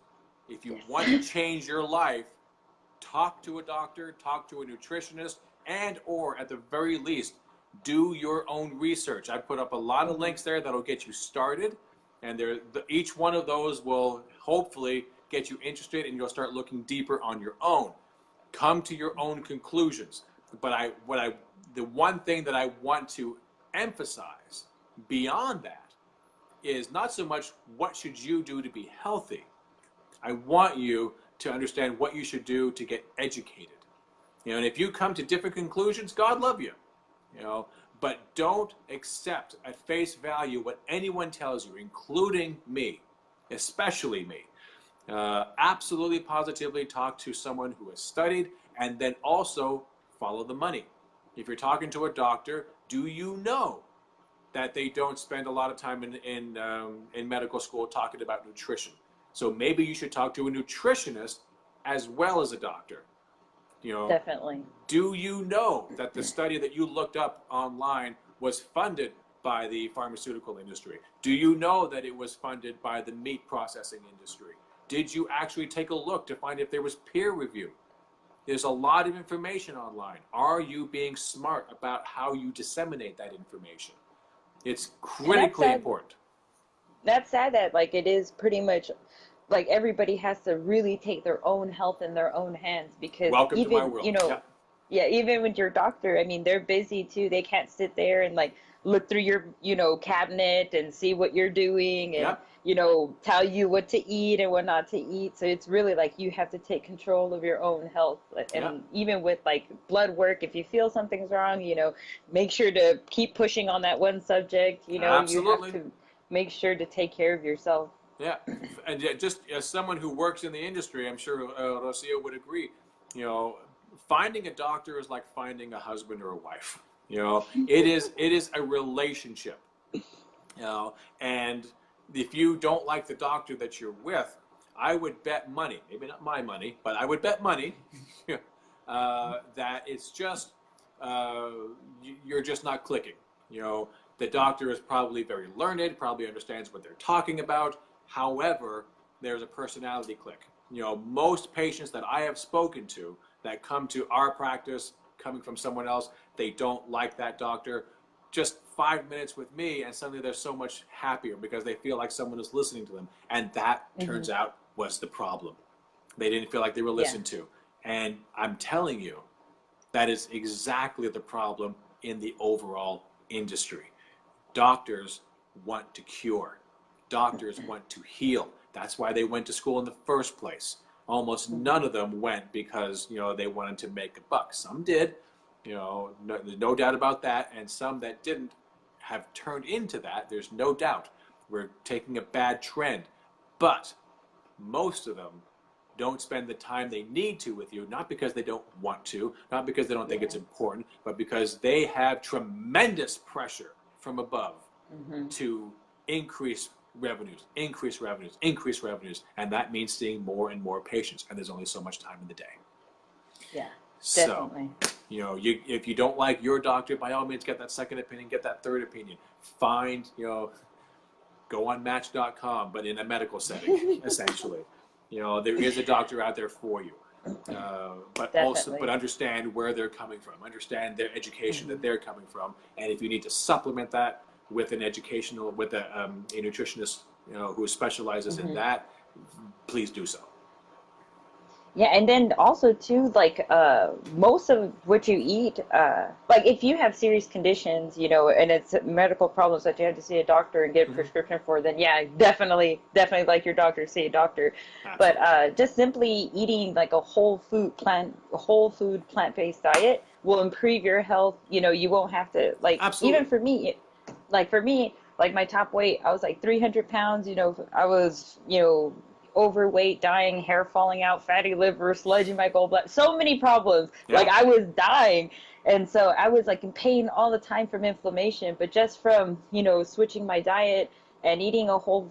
If you want to Yes. change your life, talk to a doctor, talk to a nutritionist, and or at the very least, do your own research. I put up a lot of Hmm. links there that'll get you started, and each one of those will hopefully get you interested, and you'll start looking deeper on your own. Come to your own conclusions. But the one thing that I want to emphasize beyond that is not so much what should you do to be healthy. I want you to understand what you should do to get educated. And if you come to different conclusions, God love you. You know, but don't accept at face value what anyone tells you, including me, especially me. Absolutely, positively talk to someone who has studied, and then also follow the money. If you're talking to a doctor, do you know that they don't spend a lot of time in medical school talking about nutrition? So maybe you should talk to a nutritionist as well as a doctor. You know, Definitely. do you know that the study that you looked up online was funded by the pharmaceutical industry? Do you know that it was funded by the meat processing industry? Did you actually take a look to find if there was peer review? There's a lot of information online. Are you being smart about how you disseminate that information? It's And critically important. that's sad that like it is pretty much like everybody has to really take their own health in their own hands, because Welcome to my even world. Yeah. yeah, even with your doctor, I mean, they're busy too. They can't sit there and like look through your cabinet and see what you're doing and Yeah. tell you what to eat and what not to eat. So it's really like you have to take control of your own health. Yeah. And even with like blood work, if you feel something's wrong, make sure to keep pushing on that one subject. You have Absolutely. to make sure to take care of yourself. Yeah, and just as someone who works in the industry, I'm sure Rocio would agree. You know, finding a doctor is like finding a husband or a wife. It is a relationship. And if you don't like the doctor that you're with, I would bet money, maybe not my money, but I would bet money that it's just uh, you're just not clicking. The doctor is probably very learned, probably understands what they're talking about. However, there's a personality click. Most patients that I have spoken to that come to our practice coming from someone else, they don't like that doctor. Just 5 minutes with me, and suddenly they're so much happier because they feel like someone is listening to them. And that Hmm. turns out was the problem. They didn't feel like they were Yeah. listened to. And I'm telling you, that is exactly the problem in the overall industry. Doctors want to cure. Doctors want to heal. That's why they went to school in the first place. Almost none Hmm. of them went because they wanted to make a buck. Some did, there's no doubt about that, and some that didn't have turned into that. There's no doubt. We're taking a bad trend, but most of them don't spend the time they need to with you, not because they don't want to, not because they don't think it's Yeah. important, but because they have tremendous pressure from above Hmm. to increase revenues, increase revenues, increase revenues, and that means seeing more and more patients, and there's only so much time in the day. Yeah. So, Definitely. if you don't like your doctor, by all means, get that second opinion, get that third opinion. Find, go on Match.com, but in a medical setting, essentially. There is a doctor out there for you. But Definitely. understand where they're coming from, understand their education that Hmm. they're coming from, and if you need to supplement that, with an educational, with a nutritionist, who specializes in Hmm. that, please do so. Yeah, and then also too, like most of what you eat, like if you have serious conditions, and it's medical problems that you have to see a doctor and get a Hmm. prescription for, then yeah, definitely like your doctor, see a doctor. But Absolutely. just simply eating like a whole food plant-based diet will improve your health. You won't have to like even Absolutely. for me, like my top weight, I was like 300 pounds. I was overweight, dying, hair falling out, fatty liver, sludge in my gallbladder, so many problems. Like Yeah. I was dying. And so I was like in pain all the time from inflammation, but just from, switching my diet and eating a whole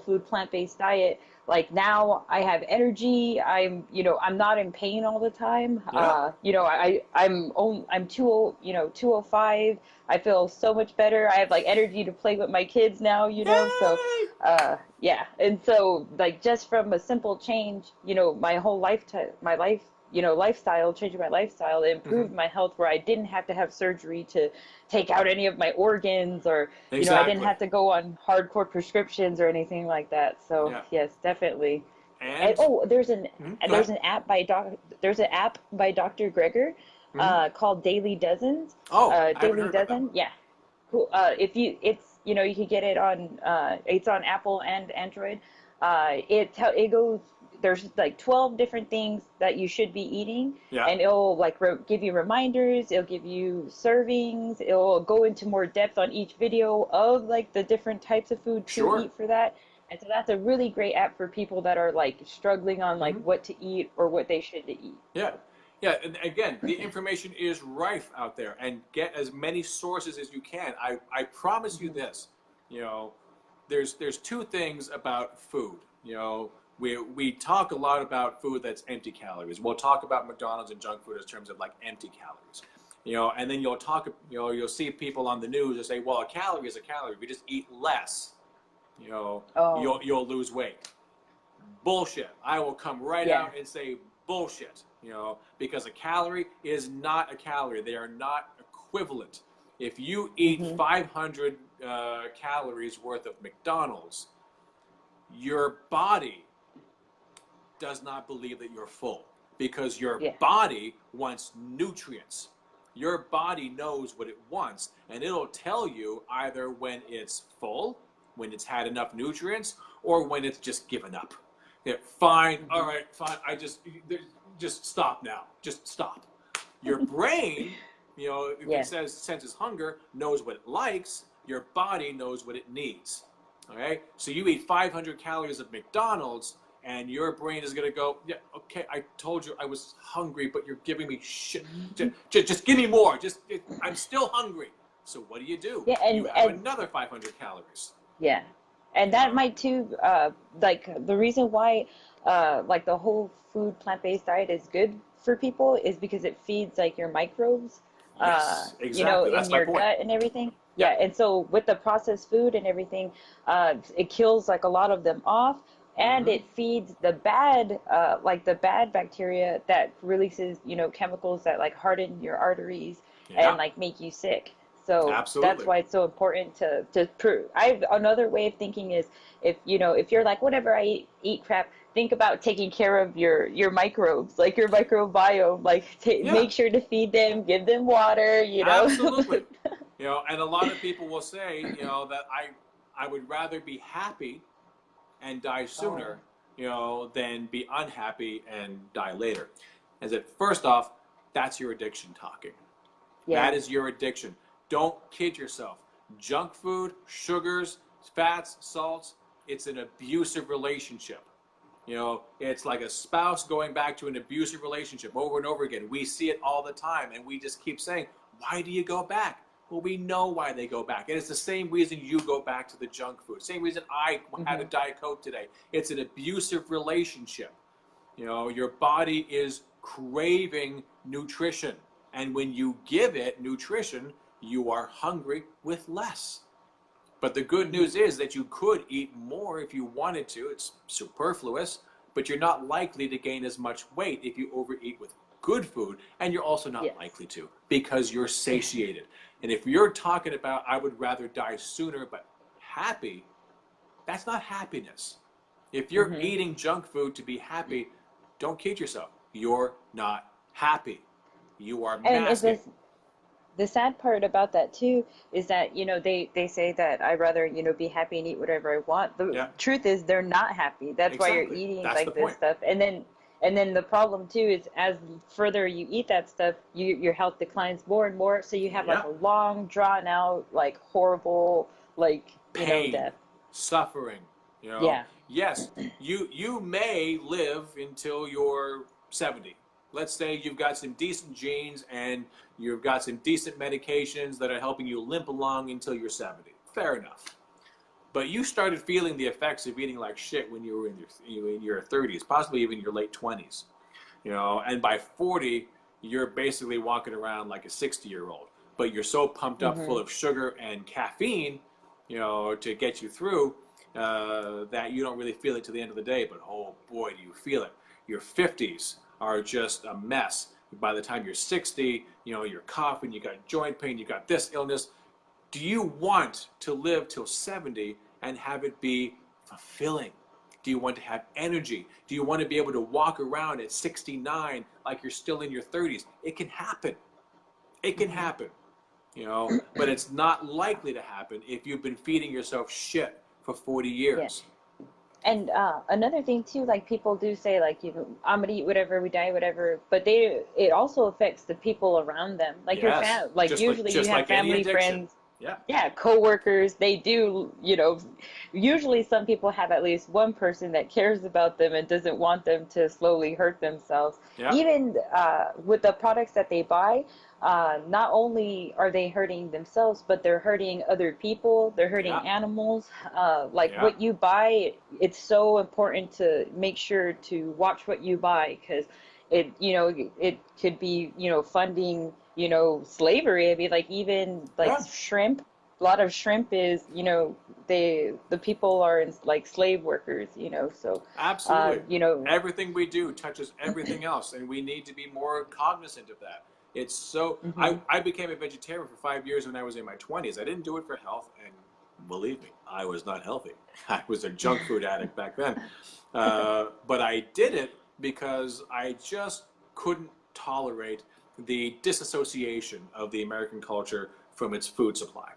food plant-based diet, like now I have energy. I'm not in pain all the time. Yeah. I'm 205. I feel so much better. I have like energy to play with my kids now, so Yay! yeah. And so like just from a simple change, my whole lifestyle, changing my lifestyle, it Hmm. improved my health where I didn't have to have surgery to take out any of my organs, or I didn't Exactly. have to go on hardcore prescriptions or anything like that. So Yeah. yes, definitely. And And oh, go ahead. there's an app by Dr. Greger Hmm. called Daily Dozens. Oh, I haven't Daily heard about that Dozen, one. yeah. Cool. If you it's you can get it on it's on Apple and Android. It goes, there's like 12 different things that you should be eating, Yeah. and it'll like give you reminders, it'll give you servings, it'll go into more depth on each video of like the different types of food to Sure. eat for that. And so that's a really great app for people that are like struggling on like Hmm. what to eat or what they should eat. Yeah. So Yeah. And again, the information is rife out there, and get as many sources as you can. I promise you mhm. this. You know, there's two things about food. We talk a lot about food that's empty calories. We'll talk about McDonald's and junk food in terms of like empty calories. And then you'll see people on the news that say, well, a calorie is a calorie. If you just eat less, Oh, you'll lose weight. Bullshit. I will come right yeah. out and say bullshit, because a calorie is not a calorie. They are not equivalent. If you eat Hmm. 500 calories worth of McDonald's, your body does not believe that you're full, because your Yeah. body wants nutrients. Your body knows what it wants, and it'll tell you either when it's full, when it's had enough nutrients, or when it's just given up. Yeah, fine, all Hmm. right, fine. Just stop now. Just stop. Your brain, if it Yeah. says senses hunger, knows what it likes. Your body knows what it needs. Okay, so you eat 500 calories of McDonald's, and your brain is going to go, yeah, okay, I told you I was hungry, but you're giving me shit. Just give me more. I'm still hungry. So what do? Yeah, You have and another 500 calories. yeah, and You that know? might too. Like the reason why, like the whole food plant-based diet is good for people is because it feeds like your microbes, Yes, exactly. That's in my your point. gut and everything. Yeah. Yeah, and so with the processed food and everything, it kills like a lot of them off, and Mm-hmm. it feeds like the bad bacteria that releases, chemicals that like harden your arteries and Yeah. like make you sick. So that's Absolutely. why it's so important to prove. I another way of thinking is, if you're like, whatever, I eat crap, think about taking care of your microbes, like your microbiome, like Yeah. make sure to feed them, give them water, Absolutely. And a lot of people will say, that I would rather be happy and die Oh, sooner, than be unhappy and die later. Is that first off, that's your addiction talking. That yeah. is your addiction. Don't kid yourself. Junk food, sugars, fats, salts, it's an abusive relationship. It's like a spouse going back to an abusive relationship over and over again. We see it all the time, and we just keep saying, why do you go back? Well, we know why they go back. And it's the same reason you go back to the junk food. Same reason I had a Hmm. Diet Coke today. It's an abusive relationship. Your body is craving nutrition. And when you give it nutrition, you are hungry with less. But the good Hmm. news is that you could eat more if you wanted to. It's superfluous, but you're not likely to gain as much weight if you overeat with good food, and you're also not Yes. likely to because you're satiated. And if you're talking about, I would rather die sooner, but happy, that's not happiness. If you're Hmm. eating junk food to be happy, don't kid yourself. You're not happy. You are And it's masking. this the sad part about that too is that they say that I'd rather be happy and eat whatever I want. The Yeah, truth is they're not happy. That's why you're exactly. eating That's the like this point. stuff. And then the problem too is as further you eat that stuff, your health declines more and more. So you have like Yeah. a long drawn out like horrible like Pain, death. suffering. Yeah. Yes, you may live until you're 70. Let's say you've got some decent genes and you've got some decent medications that are helping you limp along until you're 70. Fair enough. But you started feeling the effects of eating like shit when you were in your 30s, possibly even your late 20s. And by 40, you're basically walking around like a 60-year-old. But you're so pumped up full Mhm. of sugar and caffeine, to get you through, that you don't really feel it to the end of the day. But oh boy, do you feel it. Your 50s are just a mess. By the time you're 60, you're coughing, you got joint pain, you got this illness. Do you want to live till 70 and have it be fulfilling? Do you want to have energy? Do you want to be able to walk around at 69 like you're still in your 30s? It can happen. It can Mhm. happen, but it's not likely to happen if you've been feeding yourself shit for 40 Yeah. years. And another thing too, like people do say, like I'm gonna eat whatever, we die, whatever. But it also affects the people around them. Like Yes, like just like usually you just have like any family, addiction. friends, Yeah, yeah, coworkers. They do, usually some people have at least one person that cares about them and doesn't want them to slowly hurt themselves. yeah, Even with the products that they buy, not only are they hurting themselves, but they're hurting other people, they're hurting yeah, animals. Like yeah. what you buy, it's so important to make sure to watch what you buy because it could be, funding, slavery. I mean, like even like Yeah. shrimp, a lot of shrimp is, the people are like slave workers, so, Absolutely. you know, Everything we do touches everything else, and we need to be more cognizant of that. It's so. hmm I became a vegetarian for 5 years when I was in my 20s. I didn't do it for health, and believe me, I was not healthy. I was a junk food addict back then. But I did it because I just couldn't tolerate the disassociation of the American culture from its food supply.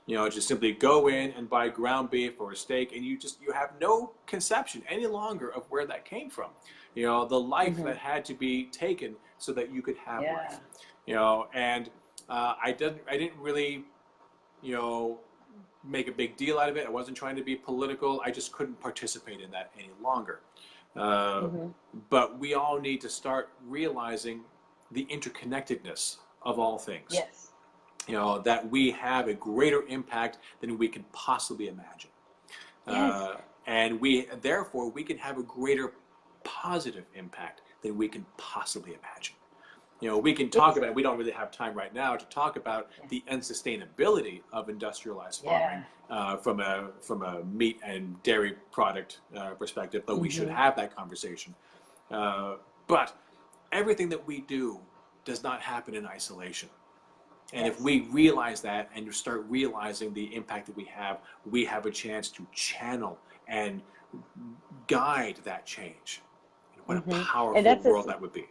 Just simply go in and buy ground beef or a steak, and you have no conception any longer of where that came from. The life hmm that had to be taken so that you could have yeah, life. And I didn't really you know make a big deal out of it. I wasn't trying to be political. I just couldn't participate in that any longer. Uh, hmm but we all need to start realizing the interconnectedness of all things, yes, that we have a greater impact than we can possibly imagine. yes, And therefore, we can have a greater positive impact than we can possibly imagine. We can talk it's about, we don't really have time right now to talk about yeah, the unsustainability of industrialized farming yeah. from a meat and dairy product perspective, but we should hmm have that conversation. But everything that we do does not happen in isolation. And if yes. we realize that and you start realizing the impact that we have a chance to channel and guide that change. What a And powerful world that would be.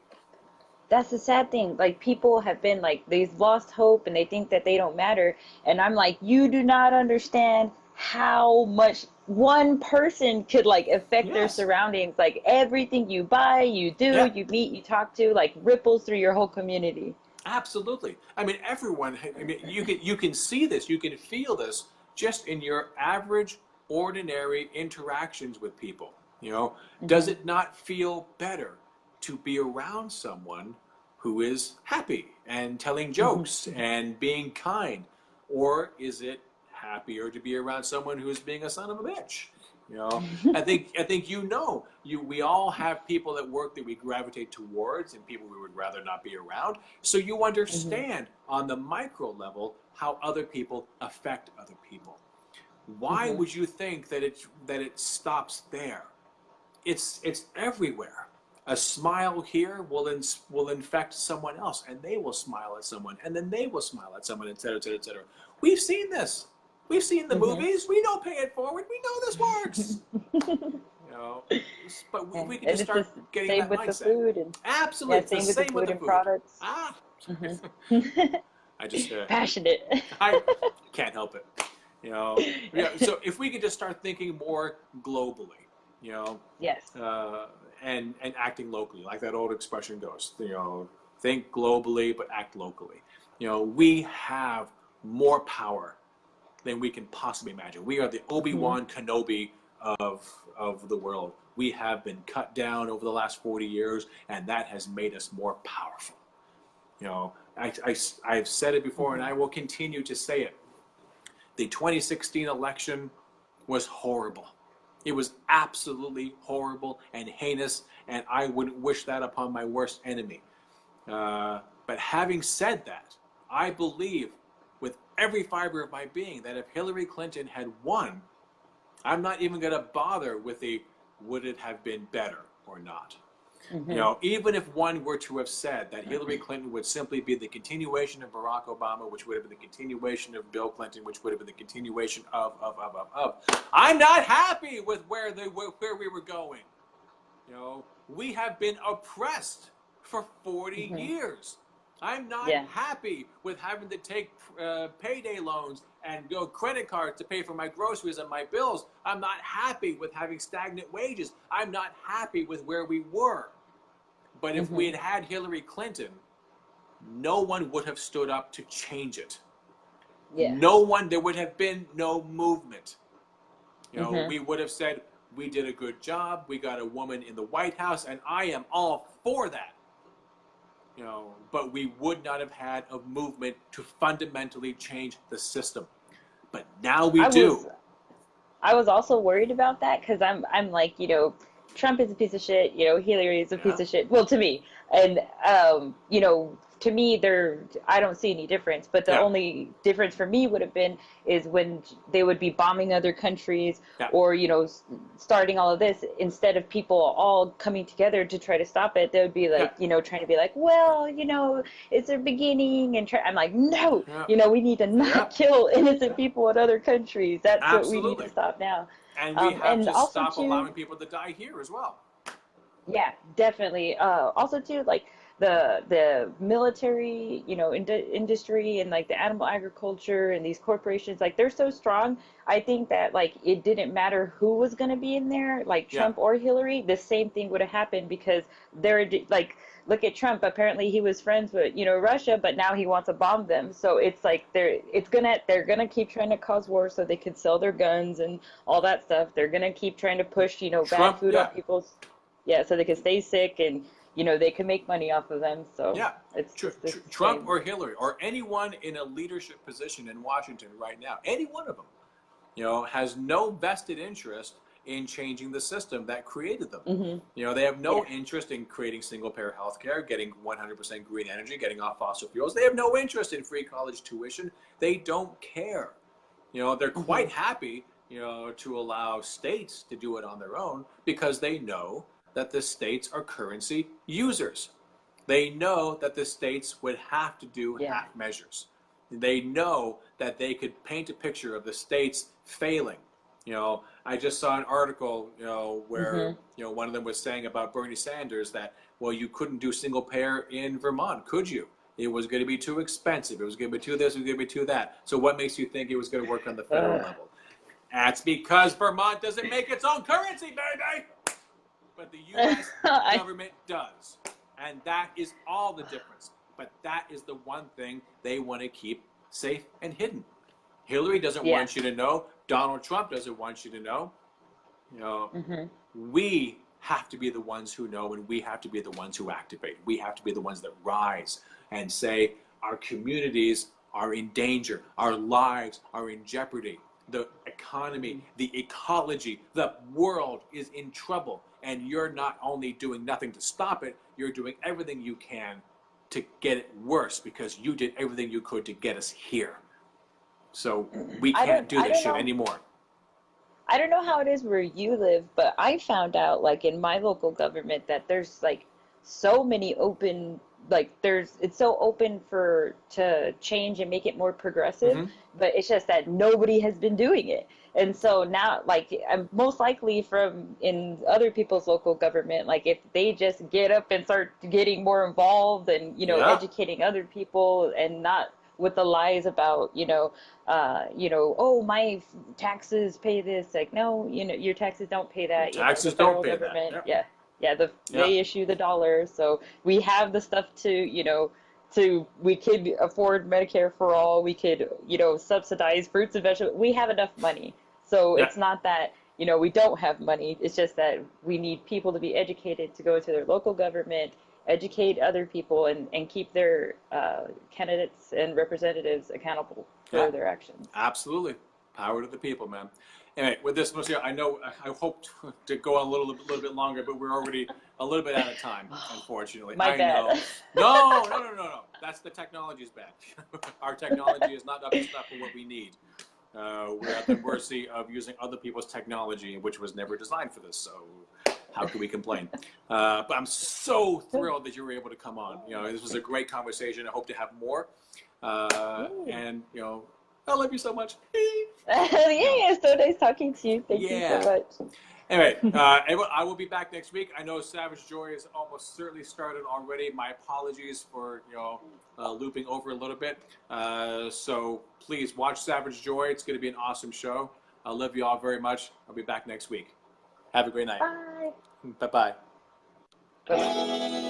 that's the sad thing. Like people have been like they've lost hope and they think that they don't matter. And I'm like, you do not understand how much one person could like affect their Yes. surroundings. Like everything you buy, you do, Yeah. you meet, you talk to, like ripples through your whole community. Absolutely. I mean, everyone. I mean, you can see this, you can feel this just in your average, ordinary interactions with people. Does hmm it not feel better to be around someone who is happy and telling jokes and being kind, or is it happier to be around someone who's being a son of a bitch? I think we all have people at work that we gravitate towards and people we would rather not be around. So you hmm understand on the micro level how other people affect other people. Why hmm would you think that it stops there? It's everywhere. A smile here will infect someone else, and they will smile at someone, and then they will smile at someone, et cetera, et cetera, et cetera. We've seen this. We've seen the movies. We know pay it forward. We know this works. You know, but Yeah. we can And just it's the start getting in same that with the mindset. food, and Absolutely, yeah, it's the same with the same with food the and food. products. Ah, I just Passionate. I can't help it. You know, yeah. So if we could just start thinking more globally, you know, Yes. and acting locally, like that old expression goes, you know, think globally but act locally. You know, we have more power than we can possibly imagine. We are the Hmm. Obi-Wan Kenobi of the world. We have been cut down over the last 40 years, and that has made us more powerful. You know, I've said it before, and Hmm. I will continue to say it. The 2016 election was horrible. It was absolutely horrible and heinous, and I wouldn't wish that upon my worst enemy. But having said that, I believe with every fiber of my being that if Hillary Clinton had won, I'm not even going to bother with the would it have been better or not. You Hmm. know, even if one were to have said that Hillary Clinton would simply be the continuation of Barack Obama, which would have been the continuation of Bill Clinton, which would have been the continuation of, I'm not happy with where we were going. You know, we have been oppressed for 40 Hmm. years. I'm not Yeah. happy with having to take payday loans and go credit cards to pay for my groceries and my bills. I'm not happy with having stagnant wages. I'm not happy with where we were. But if we Hmm. had had Hillary Clinton, no one would have stood up to change it. Yeah. There would have been no movement. You know, Hmm. we would have said, we did a good job, we got a woman in the White House, and I am all for that. You know, but we would not have had a movement to fundamentally change the system. But now we I was do. I was also worried about that because I'm like, Trump is a piece of shit, Hillary is a piece Yeah, of shit. Well, to me. And to me I don't see any difference, but the yeah, only difference for me would have been is when they would be bombing other countries yeah, or, starting all of this instead of people all coming together to try to stop it. They would be yeah, like, trying to be like, well, it's a beginning and I'm like, no, yeah, we need to yeah, not kill innocent people in other countries. That's what we need to absolutely. stop now. And we have And to also stop too, allowing people to die here as well. yeah, definitely. Also too, like the military, industry and like the animal agriculture and these corporations, like they're so strong. I think that like it didn't matter who was going to be in there, like Yeah, Trump or Hillary, the same thing would have happened because like look at Trump. Apparently he was friends with, Russia, but now he wants to bomb them. So it's like they're gonna keep trying to cause war so they can sell their guns and all that stuff. They're gonna keep trying to push, bad Trump, food on yeah, people's yeah, so they can stay sick and they can make money off of them. So yeah. it's just the Trump same. or Hillary or anyone in a leadership position in Washington right now, any one of them, you know, has no vested interest in changing the system that created them. Hmm. You know, they have no Yeah. interest in creating single payer health care, getting 100% green energy, getting off fossil fuels. They have no interest in free college tuition. They don't care. You know, they're Hmm. quite happy, you know, to allow states to do it on their own because they know that the states are currency users. They know that the states would have to do Yeah. half measures. They know that they could paint a picture of the states failing. You know, I just saw an article, you know, where, Hmm. you know, one of them was saying about Bernie Sanders that, well, you couldn't do single payer in Vermont, could you? It was going to be too expensive. It was going to be too this, it was going to be too that. So what makes you think it was going to work on the federal Ugh. level? That's because Vermont doesn't make its own currency, baby! But the U.S. I, government does. And that is all the difference. But that is the one thing they want to keep safe and hidden. Hillary doesn't yeah. want you to know. Donald Trump doesn't want you to know. You know, Hmm. we have to be the ones who know, and we have to be the ones who activate. We have to be the ones that rise and say our communities are in danger, our lives are in jeopardy, the economy, the ecology, the world is in trouble, and you're not only doing nothing to stop it, you're doing everything you can to get it worse because you did everything you could to get us here. So we I can't don't do I this don't shit know anymore. I don't know how it is where you live, but I found out like in my local government that there's like so many open like there's it's so open for to change and make it more progressive, Hmm. but it's just that nobody has been doing it. And so now like I'm most likely from in other people's local government, like if they just get up and start getting more involved and, Yeah. educating other people and not with the lies about, oh, my taxes pay this. Like, no, your taxes don't pay Your that. The taxes don't federal pay that. government, Yeah. yeah, yeah, Yeah. they issue the dollars, so we have the stuff to, we could afford Medicare for all. We could, subsidize fruits and vegetables. We have enough money, so Yeah. it's not that. We don't have money. It's just that we need people to be educated to go to their local government, educate other people, and keep their candidates and representatives accountable Yeah. for their actions. Absolutely. Power to the people, man. Anyway, with this, Lucia, I know I hope to go on a little bit longer, but we're already a little bit out of time, unfortunately. My I bad. know. No, no, no, no, no. That's the technology's bad. Our technology is not up to snuff for what we need. We're at the mercy of using other people's technology, which was never designed for this. So how can we complain? But I'm so thrilled that you were able to come on. This was a great conversation. I hope to have more. And I love you so much. Yeah, it's so nice talking to you. Thank you so Yeah. much. Anyway, I will be back next week. I know Savage Joy is almost certainly started already. My apologies for looping over a little bit. So please watch Savage Joy. It's going to be an awesome show. I love you all very much. I'll be back next week. Have a great night. Bye. Bye bye. Bye.